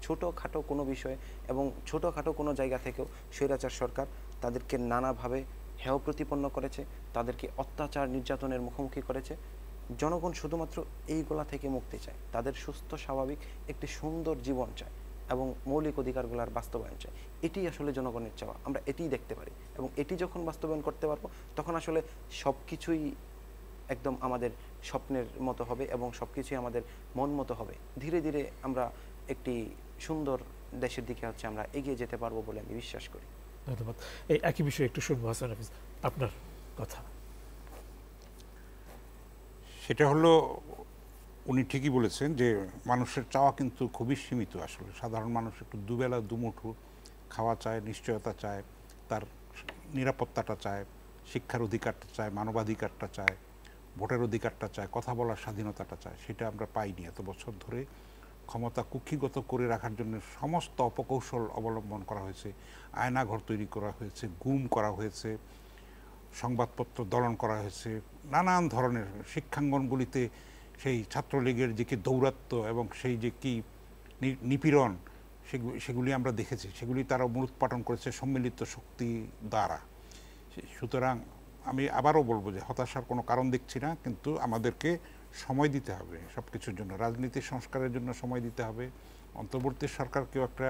Speaker 11: ছোটোখাটো কোনো বিষয়ে এবং ছোটোখাটো কোনো জায়গা থেকেও স্বৈরাচার সরকার তাদেরকে নানাভাবে হেয় প্রতিপন্ন করেছে, তাদেরকে অত্যাচার নির্যাতনের মুখোমুখি করেছে। জনগণ শুধুমাত্র এইগুলা থেকে মুক্তি চায়, তাদের সুস্থ, স্বাভাবিক একটি সুন্দর জীবন চায় এবং মৌলিক অধিকারগুলোর বাস্তবায়ন চায়। এটি আসলে জনগণের চাওয়া, আমরা এটিই দেখতে পারি এবং এটি যখন বাস্তবায়ন করতে পারবো তখন আসলে সব কিছুই একদম আমাদের স্বপ্নের মতো হবে এবং সব কিছুই আমাদের মন মতো হবে। ধীরে ধীরে আমরা একটি সুন্দর দেশের দিকে আমরা এগিয়ে যেতে পারবো বলে আমি বিশ্বাস করি।
Speaker 1: ধন্যবাদ। এই একই বিষয়ে একটু শুনবো হাসান হাফিজ, আপনার কথা।
Speaker 2: সেটা হলো, উনি ঠিকই বলেছেন যে মানুষের চাওয়া কিন্তু খুবই সীমিত। আসলে সাধারণ মানুষ একটু দুবেলা দুমুঠো খাওয়া চায়, নিশ্চয়তা চায়, তার নিরাপত্তাটা চায়, শিক্ষার অধিকারটা চায়, মানবাধিকারটা চায়, ভোটের অধিকারটা চায়, কথা বলার স্বাধীনতাটা চায়। সেটা আমরা পাইনি এত বছর ধরে। ক্ষমতা কুক্ষিগত করে রাখার জন্য সমস্ত অপকৌশল অবলম্বন করা হয়েছে, আয়নাঘর তৈরি করা হয়েছে, গুম করা হয়েছে, সংবাদপত্র দলন করা হয়েছে, নানান ধরনের শিক্ষাঙ্গনগুলিতে সেই ছাত্রলীগের যে কি দৌরাত্ম্য এবং সেই যে কি নিপীড়ন, সেগুলি আমরা দেখেছি। সেগুলি তারা মূলোৎপাটন করেছে সম্মিলিত শক্তি দ্বারা। সুতরাং আমি আবারও বলবো যে হতাশার কোনো কারণ দেখছি না, কিন্তু আমাদেরকে সময় দিতে হবে সব কিছুর জন্য। রাজনীতি সংস্কারের জন্য সময় দিতে হবে, অন্তর্বর্তী সরকারকেও একটা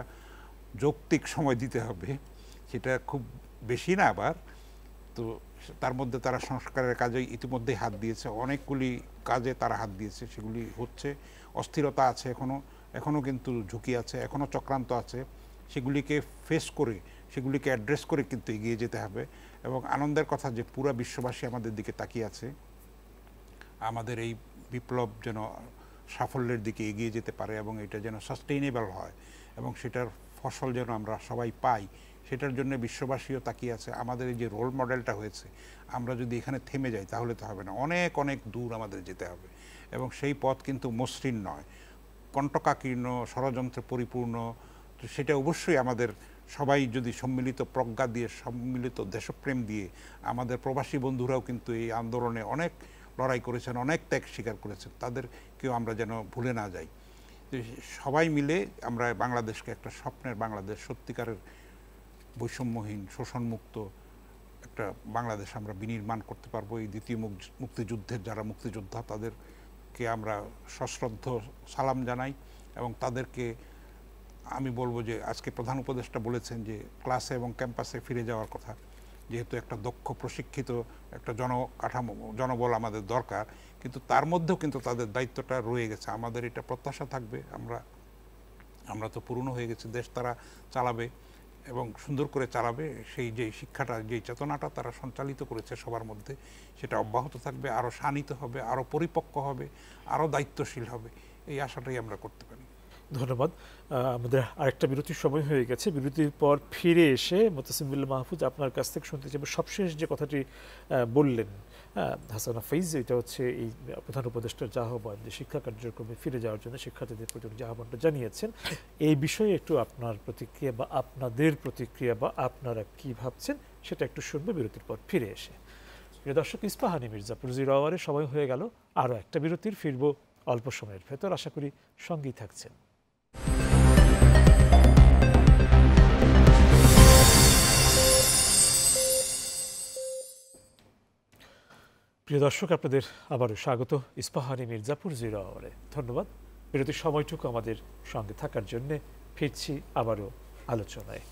Speaker 2: যৌক্তিক সময় দিতে হবে, সেটা খুব বেশি না আবার। তো তার মধ্যে তারা সংস্কারের কাজে ইতিমধ্যেই হাত দিয়েছে, অনেকগুলি কাজে তারা হাত দিয়েছে, সেগুলি হচ্ছে। অস্থিরতা আছে এখনও কিন্তু ঝুঁকি আছে, এখনও চক্রান্ত আছে, সেগুলিকে ফেস করে, সেগুলিকে অ্যাড্রেস করে কিন্তু এগিয়ে যেতে হবে। এবং আনন্দের কথা যে পুরো বিশ্ববাসী আমাদের দিকে তাকিয়ে আছে, আমাদের এই বিপ্লব যেন সাফল্যের দিকে এগিয়ে যেতে পারে এবং এটা যেন সাস্টেইনেবল হয় এবং সেটার ফসল যেন আমরা সবাই পাই, সেটার জন্য বিশ্ববাসীও তাকিয়ে আছে। আমাদের এই যে রোল মডেলটা হয়েছে, আমরা যদি এখানে থেমে যাই তাহলে তো হবে না, অনেক অনেক দূর আমাদের যেতে হবে। এবং সেই পথ কিন্তু মসৃণ নয়, কণ্টকাকীর্ণ, ষড়যন্ত্রে পরিপূর্ণ। তো সেটা অবশ্যই আমাদের সবাই যদি সম্মিলিত প্রজ্ঞা দিয়ে, সম্মিলিত দেশপ্রেম দিয়ে, আমাদের প্রবাসী বন্ধুরাও কিন্তু এই আন্দোলনে অনেক লড়াই করেছেন, অনেক ত্যাগ স্বীকার করেছেন, তাদেরকেও আমরা যেন ভুলে না যাই। সবাই মিলে আমরা বাংলাদেশকে একটা স্বপ্নের বাংলাদেশ, সত্যিকারের বৈষম্যহীন, শোষণমুক্ত একটা বাংলাদেশ আমরা বিনির্মাণ করতে পারবো। এই দ্বিতীয় মুক্তিযুদ্ধের যারা মুক্তিযোদ্ধা, তাদেরকে আমরা সশ্রদ্ধ সালাম জানাই এবং তাদেরকে আমি বলবো যে আজকে প্রধান উপদেষ্টা বলেছেন যে ক্লাসে এবং ক্যাম্পাসে ফিরে যাওয়ার কথা, যেহেতু একটা দক্ষ প্রশিক্ষিত একটা জনবল আমাদের দরকার, কিন্তু তার মধ্যেও কিন্তু তাদের দায়িত্বটা রয়ে গেছে। আমাদের এটা প্রত্যাশা থাকবে, আমরা তো পুরনো হয়ে গেছি, দেশ তারা চালাবে এবং সুন্দর করে চালাবে। সেই যে শিক্ষাটা, যেই চেতনাটা তারা সঞ্চালিত করেছে সবার মধ্যে, সেটা অব্যাহত থাকবে, আরও শানিত হবে, আরও পরিপক্ক হবে, আরও দায়িত্বশীল হবে। এই আশাটাই আমরা করতে পারি।
Speaker 1: ধন্যবাদ। আমাদের আরেকটা বিরতির সময় হয়ে গেছে। বিরতির পর ফিরে এসে মোতাসিম বিল্লাহ মাহফুজ, আপনার কাছ থেকে শুনতে চাইব সবশেষ যে কথাটি বললেন হাসান হাফিজ, এটা হচ্ছে এই প্রধান উপদেষ্টার যে আহ্বান, যে শিক্ষা কার্যক্রমে ফিরে যাওয়ার জন্য শিক্ষার্থীদের প্রতি যে আহ্বানটা জানিয়েছেন, এই বিষয়ে একটু আপনার প্রতিক্রিয়া বা আপনাদের প্রতিক্রিয়া বা আপনারা কি ভাবছেন সেটা একটু শুনবো বিরতির পর ফিরে এসে। প্রিয় দর্শক, ইস্পাহানি মির্জাপুর 0 আওয়ারের সময় হয়ে গেল, আরও একটা বিরতির, ফিরবো অল্প সময়ের ভেতর। আশা করি সঙ্গেই থাকছেন। প্রিয় দর্শক, আপনাদের আবারও স্বাগত ইস্পাহানি মির্জাপুর 0 আওয়ারে। ধন্যবাদ বিরতির সময়টুকু আমাদের সঙ্গে থাকার জন্য। ফিরছি আবারও আলোচনায়।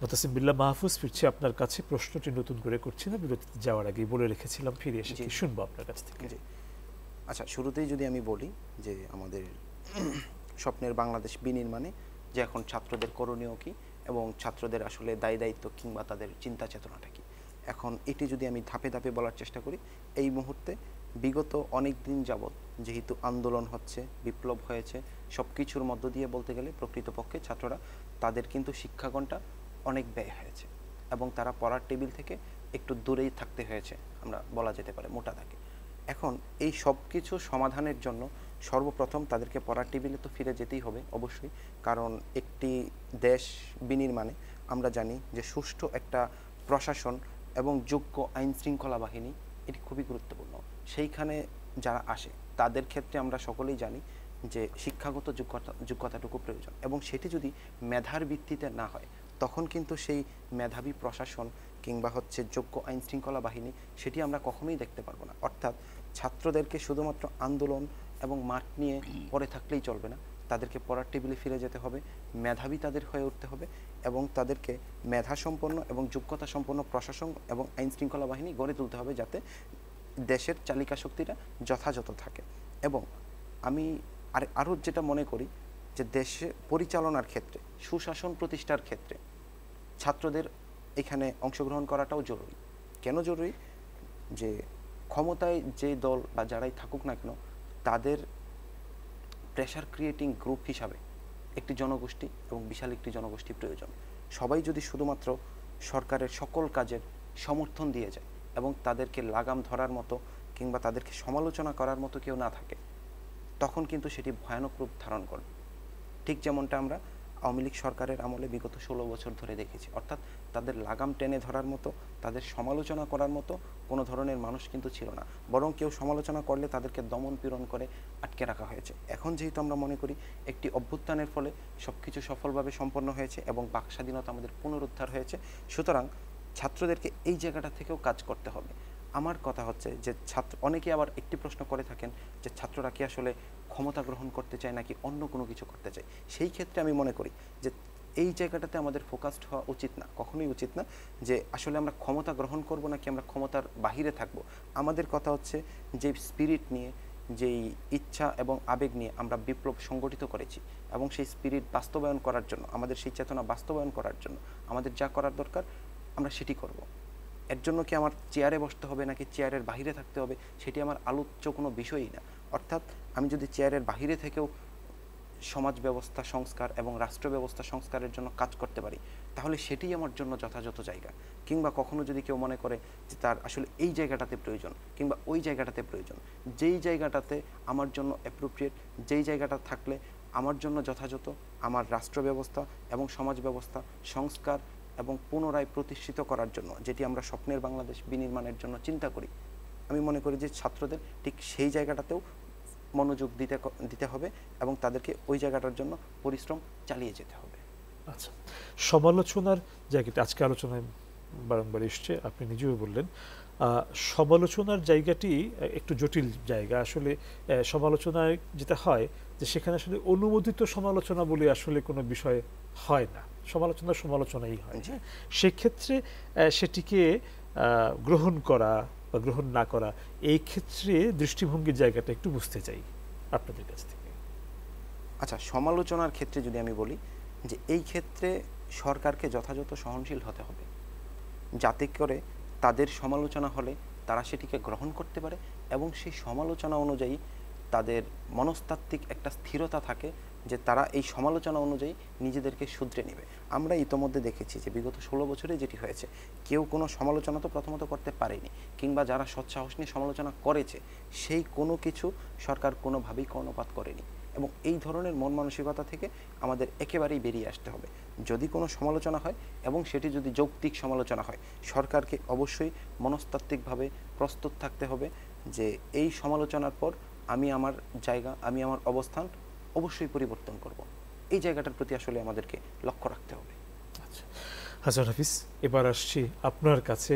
Speaker 1: মোতাসিম বিল্লাহ মাহফুজ, ফিরছি আপনার কাছে। প্রশ্নটি নতুন করে করছি না, বিরতিতে যাওয়ার আগে বলে রেখেছিলাম ফিরে এসে শুনবো আপনার কাছ থেকে।
Speaker 11: আচ্ছা, শুরুতেই যদি আমি বলি যে আমাদের স্বপ্নের বাংলাদেশ বিনির্মাণে যে এখন ছাত্রদের করণীয় কি এবং ছাত্রদের আসলে দায় দায়িত্ব কিংবা তাদের চিন্তা চেতনাটা কি, এখন এটি যদি আমি ধাপে ধাপে বলার চেষ্টা করি। এই মুহূর্তে বিগত অনেক দিন যাবৎ যেহেতু আন্দোলন হচ্ছে, বিপ্লব হয়েছে, সব কিছুর মধ্য দিয়ে বলতে গেলে প্রকৃতপক্ষে ছাত্ররা তাদের কিন্তু শিক্ষাঘণ্টা অনেক ব্যয় হয়েছে এবং তারা পড়ার টেবিল থেকে একটু দূরেই থাকতে হয়েছে, আমরা বলা যেতে পারে মোটা দাগে। এখন এই সব কিছু সমাধানের জন্য সর্বপ্রথম তাদেরকে পড়ার টেবিলে তো ফিরে যেতেই হবে অবশ্যই, কারণ একটি দেশ বিনির্মাণে আমরা জানি যে সুষ্ঠু একটা প্রশাসন এবং যোগ্য আইন শৃঙ্খলা বাহিনী এটি খুবই গুরুত্বপূর্ণ। সেইখানে যারা আসে তাদের ক্ষেত্রে আমরা সকলেই জানি যে শিক্ষাগত যোগ্যতাটুকু প্রয়োজন, এবং সেটি যদি মেধার ভিত্তিতে না হয় তখন কিন্তু সেই মেধাবী প্রশাসন কিংবা যোগ্য আইন শৃঙ্খলা বাহিনী সেটি আমরা কখনোই দেখতে পারবো না। অর্থাৎ ছাত্রদেরকে শুধুমাত্র আন্দোলন এবং মাঠ নিয়ে পড়ে থাকলেই চলবে না, তাদেরকে পড়ার টেবিলে ফিরে যেতে হবে, মেধাবী তাদের হয়ে উঠতে হবে এবং তাদেরকে মেধা সম্পন্ন এবং যোগ্যতা সম্পন্ন প্রশাসন এবং আইন শৃঙ্খলা বাহিনী গড়ে তুলতে হবে, যাতে দেশের চালিকা শক্তিটা যথাযথ থাকে। এবং আমি আরও যেটা মনে করি যে দেশে পরিচালনার ক্ষেত্রে, সুশাসন প্রতিষ্ঠার ক্ষেত্রে ছাত্রদের এখানে অংশগ্রহণ করাটাও জরুরি। কেন জরুরি? যে ক্ষমতায় যে দল বা যারাই থাকুক না কেন, তাদের প্রেশার ক্রিয়েটিং গ্রুপ হিসাবে একটি জনগোষ্ঠী এবং বিশাল একটি জনগোষ্ঠী প্রয়োজন। সবাই যদি শুধুমাত্র সরকারের সকল কাজের সমর্থন দিয়ে যায় এবং তাদেরকে লাগাম ধরার মতো কিংবা তাদেরকে সমালোচনা করার মতো কেউ না থাকে, তখন কিন্তু সেটি ভয়ানক রূপ ধারণ করবে। ঠিক যেমনটা আমরা আওয়ামী লীগ সরকারের আমলে বিগত 16 বছর ধরে দেখেছি। অর্থাৎ তাদের লাগাম টেনে ধরার মতো, তাদের সমালোচনা করার মতো কোনো ধরনের মানুষ কিন্তু ছিল না, বরং কেউ সমালোচনা করলে তাদেরকে দমন পীড়ন করে আটকে রাখা হয়েছে। এখন যেহেতু আমরা মনে করি একটি অভ্যুত্থানের ফলে সব কিছু সফলভাবে সম্পন্ন হয়েছে এবং বাক স্বাধীনতা আমাদের পুনরুদ্ধার হয়েছে, সুতরাং ছাত্রদেরকে এই জায়গাটা থেকেও কাজ করতে হবে। আমার কথা হচ্ছে যে অনেকে আবার একটি প্রশ্ন করে থাকেন যে ছাত্ররা কি আসলে ক্ষমতা গ্রহণ করতে চায় নাকি অন্য কোনো কিছু করতে চায়। সেই ক্ষেত্রে আমি মনে করি যে এই জায়গাটাতে আমাদের ফোকাসড হওয়া উচিত না, কখনোই উচিত না যে আসলে আমরা ক্ষমতা গ্রহণ করব নাকি আমরা ক্ষমতার বাহিরে থাকব। আমাদের কথা হচ্ছে যে স্পিরিট নিয়ে, যেই ইচ্ছা এবং আবেগ নিয়ে আমরা বিপ্লব সংগঠিত করেছি এবং সেই স্পিরিট বাস্তবায়ন করার জন্য, আমাদের সেই চেতনা বাস্তবায়ন করার জন্য আমাদের যা করার দরকার আমরা সেটি করব। এর জন্য কি আমার চেয়ারে বসতে হবে নাকি চেয়ারের বাহিরে থাকতে হবে সেটি আমার আলোচ্য কোনো বিষয়ই না। অর্থাৎ আমি যদি চেয়ারের বাহিরে থেকেও সমাজ ব্যবস্থা সংস্কার এবং রাষ্ট্র ব্যবস্থা সংস্কারের জন্য কাজ করতে পারি, তাহলে সেটাই আমার জন্য যথাযথ জায়গা। কিংবা কখনো যদি কেউ মনে করে যে তার আসলে এই জায়গাটাতে প্রয়োজন কিংবা ওই জায়গাটাতে প্রয়োজন, যেই জায়গাটাতে আমার জন্য অ্যাপ্রোপ্রিয়েট, যেই জায়গাটা থাকলে আমার জন্য যথাযথ, আমার রাষ্ট্র ব্যবস্থা এবং সমাজ ব্যবস্থা সংস্কার এবং পুনরায় প্রতিষ্ঠিত করার জন্য, যেটি আমরা স্বপ্নের বাংলাদেশ বিনির্মাণের জন্য চিন্তা করি, আমি মনে করি যে ছাত্রদের ঠিক সেই জায়গাটাতেও মনোযোগ দিতে হবে এবং তাদেরকে ওই জায়গাটার জন্য পরিশ্রম চালিয়ে যেতে হবে।
Speaker 1: আচ্ছা, সমালোচনার জায়গাটা আজকে আলোচনায় বারংবার এসছে, আপনি নিজেও বললেন সমালোচনার জায়গাটি একটু জটিল জায়গা। আসলে সমালোচনায় যেটা হয় যে সেখানে আসলে অনুমোদিত সমালোচনা বলে আসলে কোনো বিষয় হয় না, সমালোচনাই হয়। সেক্ষেত্রে সেটিকে গ্রহণ করা বা গ্রহণ না করা, এই ক্ষেত্রে দৃষ্টিভঙ্গির জায়গাটা একটু বুঝতে চাই আপনাদের কাছ থেকে।
Speaker 11: আচ্ছা, সমালোচনার ক্ষেত্রে যদি আমি বলি যে এই ক্ষেত্রে সরকারকে যথাযথ সহনশীল হতে হবে, যাতে করে তাদের সমালোচনা হলে তারা সেটিকে গ্রহণ করতে পারে এবং সেই সমালোচনা অনুযায়ী তাদের মনস্তাত্ত্বিক একটা স্থিরতা থাকে যে তারা এই সমালোচনা অনুযায়ী নিজেদেরকে শুধরে নেবে। আমরা ইতোমধ্যে দেখেছি যে বিগত 16 বছরে যেটি হয়েছে, কেউ কোনো সমালোচনা তো প্রথমত করতে পারেনি, কিংবা যারা সৎসাহস নিয়ে সমালোচনা করেছে সেই কোনো কিছু সরকার কোনোভাবেই কর্ণপাত করেনি। এবং এই ধরনের মন মানসিকতা থেকে আমাদের একেবারেই বেরিয়ে আসতে হবে। যদি কোনো সমালোচনা হয় এবং সেটি যদি যৌক্তিক সমালোচনা হয়, সরকারকে অবশ্যই মনস্তাত্ত্বিকভাবে প্রস্তুত থাকতে হবে যে এই সমালোচনার পর আমি আমার জায়গা, আমি আমার অবস্থান অবশ্যই পরিবর্তন করব। এই জায়গাটার প্রতি আসলে আমাদেরকে লক্ষ্য রাখতে হবে।
Speaker 1: আচ্ছা হাসান হাফিজ, এবার আসছি আপনার কাছে।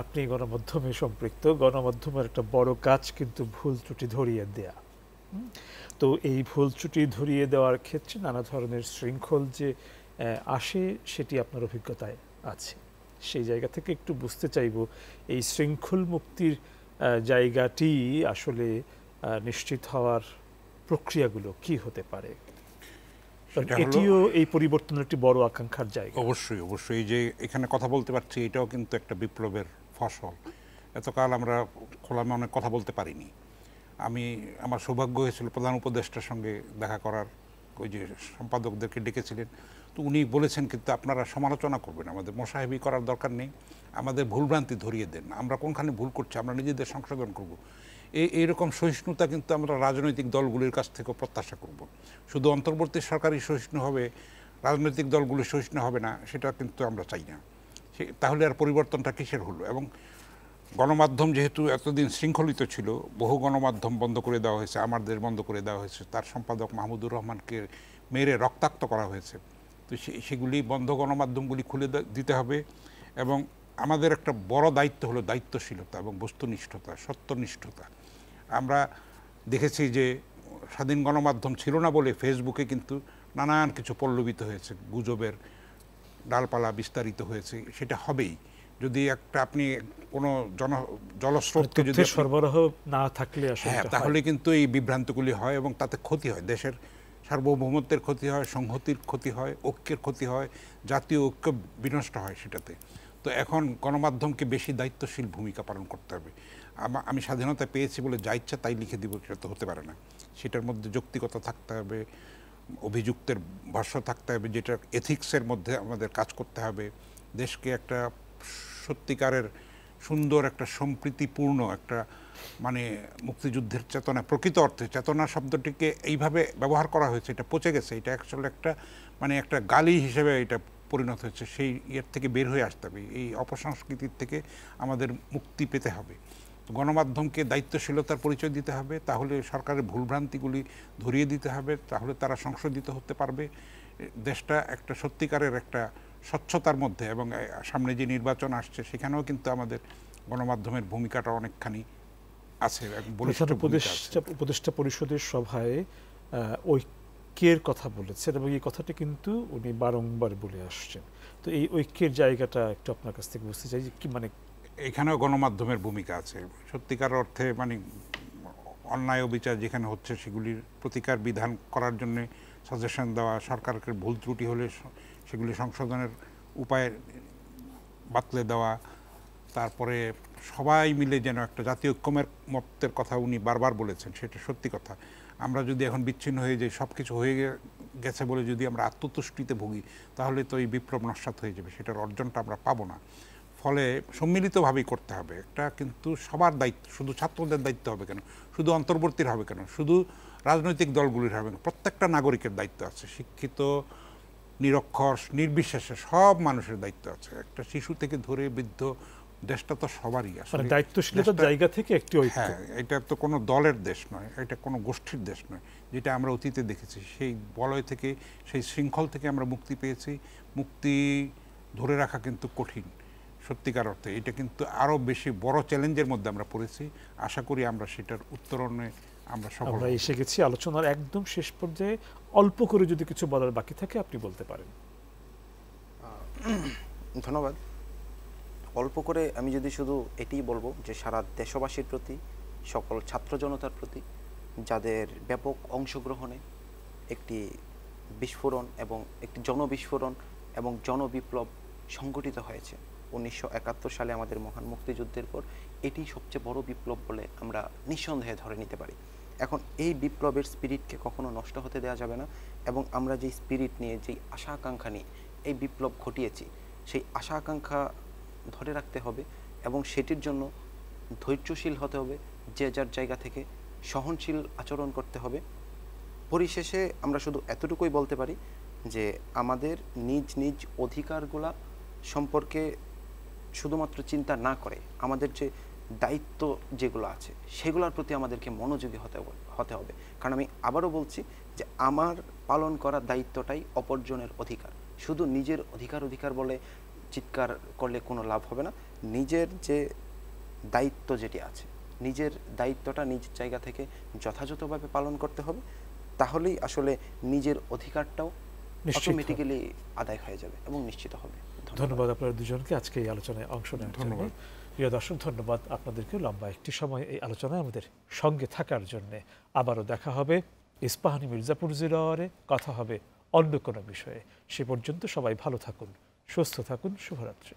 Speaker 1: আপনি গণমাধ্যমে সম্পৃক্ত, গণমাধ্যমের একটা বড় কাজ কিন্তু ভুল ত্রুটি ধরিয়ে দেয়া। তো এই ভুল ত্রুটি ধরিয়ে দেওয়ার ক্ষেত্রে নানা ধরনের শৃঙ্খল যে আসে সেটি আপনার অভিজ্ঞতায় আছে। সেই জায়গা থেকে একটু বুঝতে চাইব এই শৃঙ্খল মুক্তির জায়গাটি আসলে নিশ্চিত হওয়ার প্রক্রিয়াগুলো কি হতে পারে? এটিও এই পরিবর্তনের একটি বড় আকাঙ্ক্ষার জায়গা।
Speaker 2: অবশ্যই অবশ্যই। এই যে এখানে কথা বলতে পারছি, এটাও কিন্তু একটা বিপ্লবের ফসল। এতকাল আমরা খোলা মনে কথা বলতে পারিনি। আমার সৌভাগ্য হয়েছিল প্রধান উপদেষ্টার সঙ্গে দেখা করার, ওই যে সম্পাদকদেরকে ডেকেছিলেন, তো উনি বলেছেন কিন্তু আপনারা সমালোচনা করবেন, আমাদের মোসাহেবি করার দরকার নেই, আমাদের ভুলভ্রান্তি ধরিয়ে দেন, আমরা কোনখানে ভুল করছি আমরা নিজেদের সংশোধন করব। এইরকম সহিষ্ণুতা কিন্তু আমরা রাজনৈতিক দলগুলির কাছ থেকেও প্রত্যাশা করব। শুধু অন্তর্বর্তী সরকারই সহিষ্ণু হবে, রাজনৈতিক দলগুলি সহিষ্ণু হবে না, সেটা কিন্তু আমরা চাই না। তাহলে আর পরিবর্তনটা কিসের হলো? এবং গণমাধ্যম যেহেতু এতদিন শৃঙ্খলিত ছিল, বহু গণমাধ্যম বন্ধ করে দেওয়া হয়েছে, আমাদের বন্ধ করে দেওয়া হয়েছে, তার সম্পাদক মাহমুদুর রহমানকে মেরে রক্তাক্ত করা হয়েছে। তো সেগুলি বন্ধ গণমাধ্যমগুলি খুলে দিতে হবে। এবং আমাদের একটা বড় দায়িত্ব হলো দায়িত্বশীলতা এবং বস্তুনিষ্ঠতা, সত্যনিষ্ঠতা। আমরা দেখেছি যে স্বাধীন গণমাধ্যম ছিল না বলে ফেসবুকে কিন্তু নানান কিছু পল্লবিত হয়েছে, গুজবের ডালপালা বিস্তারিত হয়েছে। সেটা হবেই যদি আপনি কোনো জলস্রোতকে যদি
Speaker 1: সরবরাহ না থাকলে
Speaker 2: তাহলে কিন্তু এই বিভ্রান্তগুলি হয় এবং তাতে ক্ষতি হয়, দেশের সার্বভৌমত্বের ক্ষতি হয়, সংহতির ক্ষতি হয়, ঐক্যের ক্ষতি হয়, জাতীয় ঐক্য বিনষ্ট হয় সেটাতে। তো এখন গণমাধ্যমকে বেশি দায়িত্বশীল ভূমিকা পালন করতে হবে। আমি স্বাধীনতা পেয়েছি বলে যা ইচ্ছা তাই লিখে দিব, সেটা তো হতে পারে না। সেটার মধ্যে যৌক্তিকতা থাকতে হবে, অভিযুক্তের ভাষ্য থাকতে হবে, যেটা এথিক্সের মধ্যে আমাদের কাজ করতে হবে। দেশকে একটা সত্যিকারের সুন্দর একটা সম্প্রীতিপূর্ণ একটা মানে মুক্তিযুদ্ধের চেতনা, প্রকৃত অর্থে চেতনা শব্দটিকে এইভাবে ব্যবহার করা হয়েছে, এটা পচে গেছে, এটা আসলে একটা মানে একটা গালি হিসেবে এটা পরিণত হয়েছে। সেই ইয়ের থেকে বের হয়ে আসতে হবে, এই অপসংস্কৃতির থেকে আমাদের মুক্তি পেতে হবে। গণমাধ্যমকে দায়িত্বশীলতার পরিচয় দিতে হবে, তাহলে সরকারের ভুলভ্রান্তিগুলি ধরিয়ে দিতে হবে, তাহলে তারা সংশোধিত হতে পারবে। দেশটা একটা সত্যিকারের একটা স্বচ্ছতার মধ্যে, এবং সামনে যে নির্বাচন আসছে সেখানেও কিন্তু আমাদের গণমাধ্যমের ভূমিকাটা অনেকখানি আছে।
Speaker 1: উপদেষ্টা পরিষদের সভায় ঐক্যের কথা বলেছেন এবং এই কথাটি কিন্তু উনি বারংবার বলে আসছেন। তো এই ঐক্যের জায়গাটা একটু আপনার কাছ থেকে বুঝতে চাই যে কি মানে
Speaker 2: এখানেও গণমাধ্যমের ভূমিকা আছে। সত্যিকার অর্থে মানে অন্যায় অবিচার যেখানে হচ্ছে সেগুলির প্রতিকার বিধান করার জন্য সাজেশন দেওয়া, সরকারকে ভুল ত্রুটি হলে সেগুলি সংশোধনের উপায় বাতলে দেওয়া, তারপরে সবাই মিলে যেন একটা জাতীয় ঐক্যমত্যের কথা উনি বারবার বলেছেন, সেটা সত্যি কথা। আমরা যদি এখন বিচ্ছিন্ন হয়ে যাই, সব কিছু হয়ে গেছে বলে যদি আমরা আত্মতুষ্টিতে ভুগি, তাহলে তো এই বিপ্লব নস্যাৎ হয়ে যাবে, সেটার অর্জনটা আমরা পাবো না। ফলে সম্মিলিতভাবেই করতে হবে। একটা কিন্তু সবার দায়িত্ব, শুধু ছাত্রদের দায়িত্ব হবে কেন, শুধু অন্তর্বর্তীর হবে কেন, শুধু রাজনৈতিক দলগুলির হবে কেন, প্রত্যেকটা নাগরিকের দায়িত্ব আছে, শিক্ষিত নিরক্ষর নির্বিশেষে সব মানুষের দায়িত্ব আছে। একটা শিশু থেকে ধরে বৃদ্ধ, দেশটা তো সবারই আসলে
Speaker 1: দায়িত্বশীলতার জায়গা থেকে একটি ঐক্য।
Speaker 2: হ্যাঁ, এটা তো কোনো দলের দেশ নয়, এটা কোনো গোষ্ঠীর দেশ নয়, যেটা আমরা অতীতে দেখেছি। সেই বলয় থেকে, সেই শৃঙ্খল থেকে আমরা মুক্তি পেয়েছি। মুক্তি ধরে রাখা কিন্তু কঠিন সত্যিকার অর্থে। এটা কিন্তু আরও বেশি বড় চ্যালেঞ্জের মধ্যে আমরা পড়েছি। আশা করি আমরা সেটার উত্তরণে আমরা
Speaker 1: এসে গেছি। আলোচনার একদম শেষ পর্যায়ে অল্প করে যদি কিছু বলার বাকি থাকে আপনি বলতে পারেন।
Speaker 11: ধন্যবাদ। অল্প করে আমি যদি শুধু এটিই বলবো যে সারা দেশবাসীর প্রতি, সকল ছাত্র জনতার প্রতি, যাদের ব্যাপক অংশগ্রহণে একটি বিস্ফোরণ এবং একটি জনবিস্ফোরণ এবং জনবিপ্লব সংগঠিত হয়েছে 1971 সালে আমাদের মহান মুক্তিযুদ্ধের পর, এটি সবচেয়ে বড় বিপ্লব বলে আমরা নিঃসন্দেহে ধরে নিতে পারি। এখন এই বিপ্লবের স্পিরিটকে কখনো নষ্ট হতে দেওয়া যাবে না, এবং আমরা যেই স্পিরিট নিয়ে, যেই আশা আকাঙ্ক্ষা নিয়ে এই বিপ্লব ঘটিয়েছি, সেই আশা আকাঙ্ক্ষা ধরে রাখতে হবে এবং সেটির জন্য ধৈর্যশীল হতে হবে, যে যার জায়গা থেকে সহনশীল আচরণ করতে হবে। পরিশেষে আমরা শুধু এতটুকুই বলতে পারি যে আমাদের নিজ নিজ অধিকারগুলা সম্পর্কে শুধুমাত্র চিন্তা না করে আমাদের যে দায়িত্ব যেগুলো আছে সেগুলোর প্রতি আমাদেরকে মনোযোগী হতে হবে। কারণ আমি আবারও বলছি যে আমার পালন করা দায়িত্বটাই অপরজনের অধিকার। শুধু নিজের অধিকার বলে চিৎকার করলে কোনো লাভ হবে না। নিজের যে দায়িত্ব যেটি আছে, নিজের দায়িত্বটা নিজ জায়গা থেকে যথাযথভাবে পালন করতে হবে, তাহলেই আসলে নিজের অধিকারটাও অটোমেটিক্যালি আদায় হয়ে যাবে এবং নিশ্চিত হবে।
Speaker 1: ধন্যবাদ আপনারা দুজনকে আজকে এই আলোচনায় অংশ নেওয়ার জন্য। প্রিয় দর্শক, ধন্যবাদ আপনাদেরকে লম্বা একটি সময় এই আলোচনায় আমাদের সঙ্গে থাকার জন্য। আবারও দেখা হবে ইস্পাহানি মির্জাপুর 0 আওয়ারে, কথা হবে অন্য কোনো বিষয়ে। সে পর্যন্ত সবাই ভালো থাকুন, সুস্থ থাকুন, শুভরাত্রি।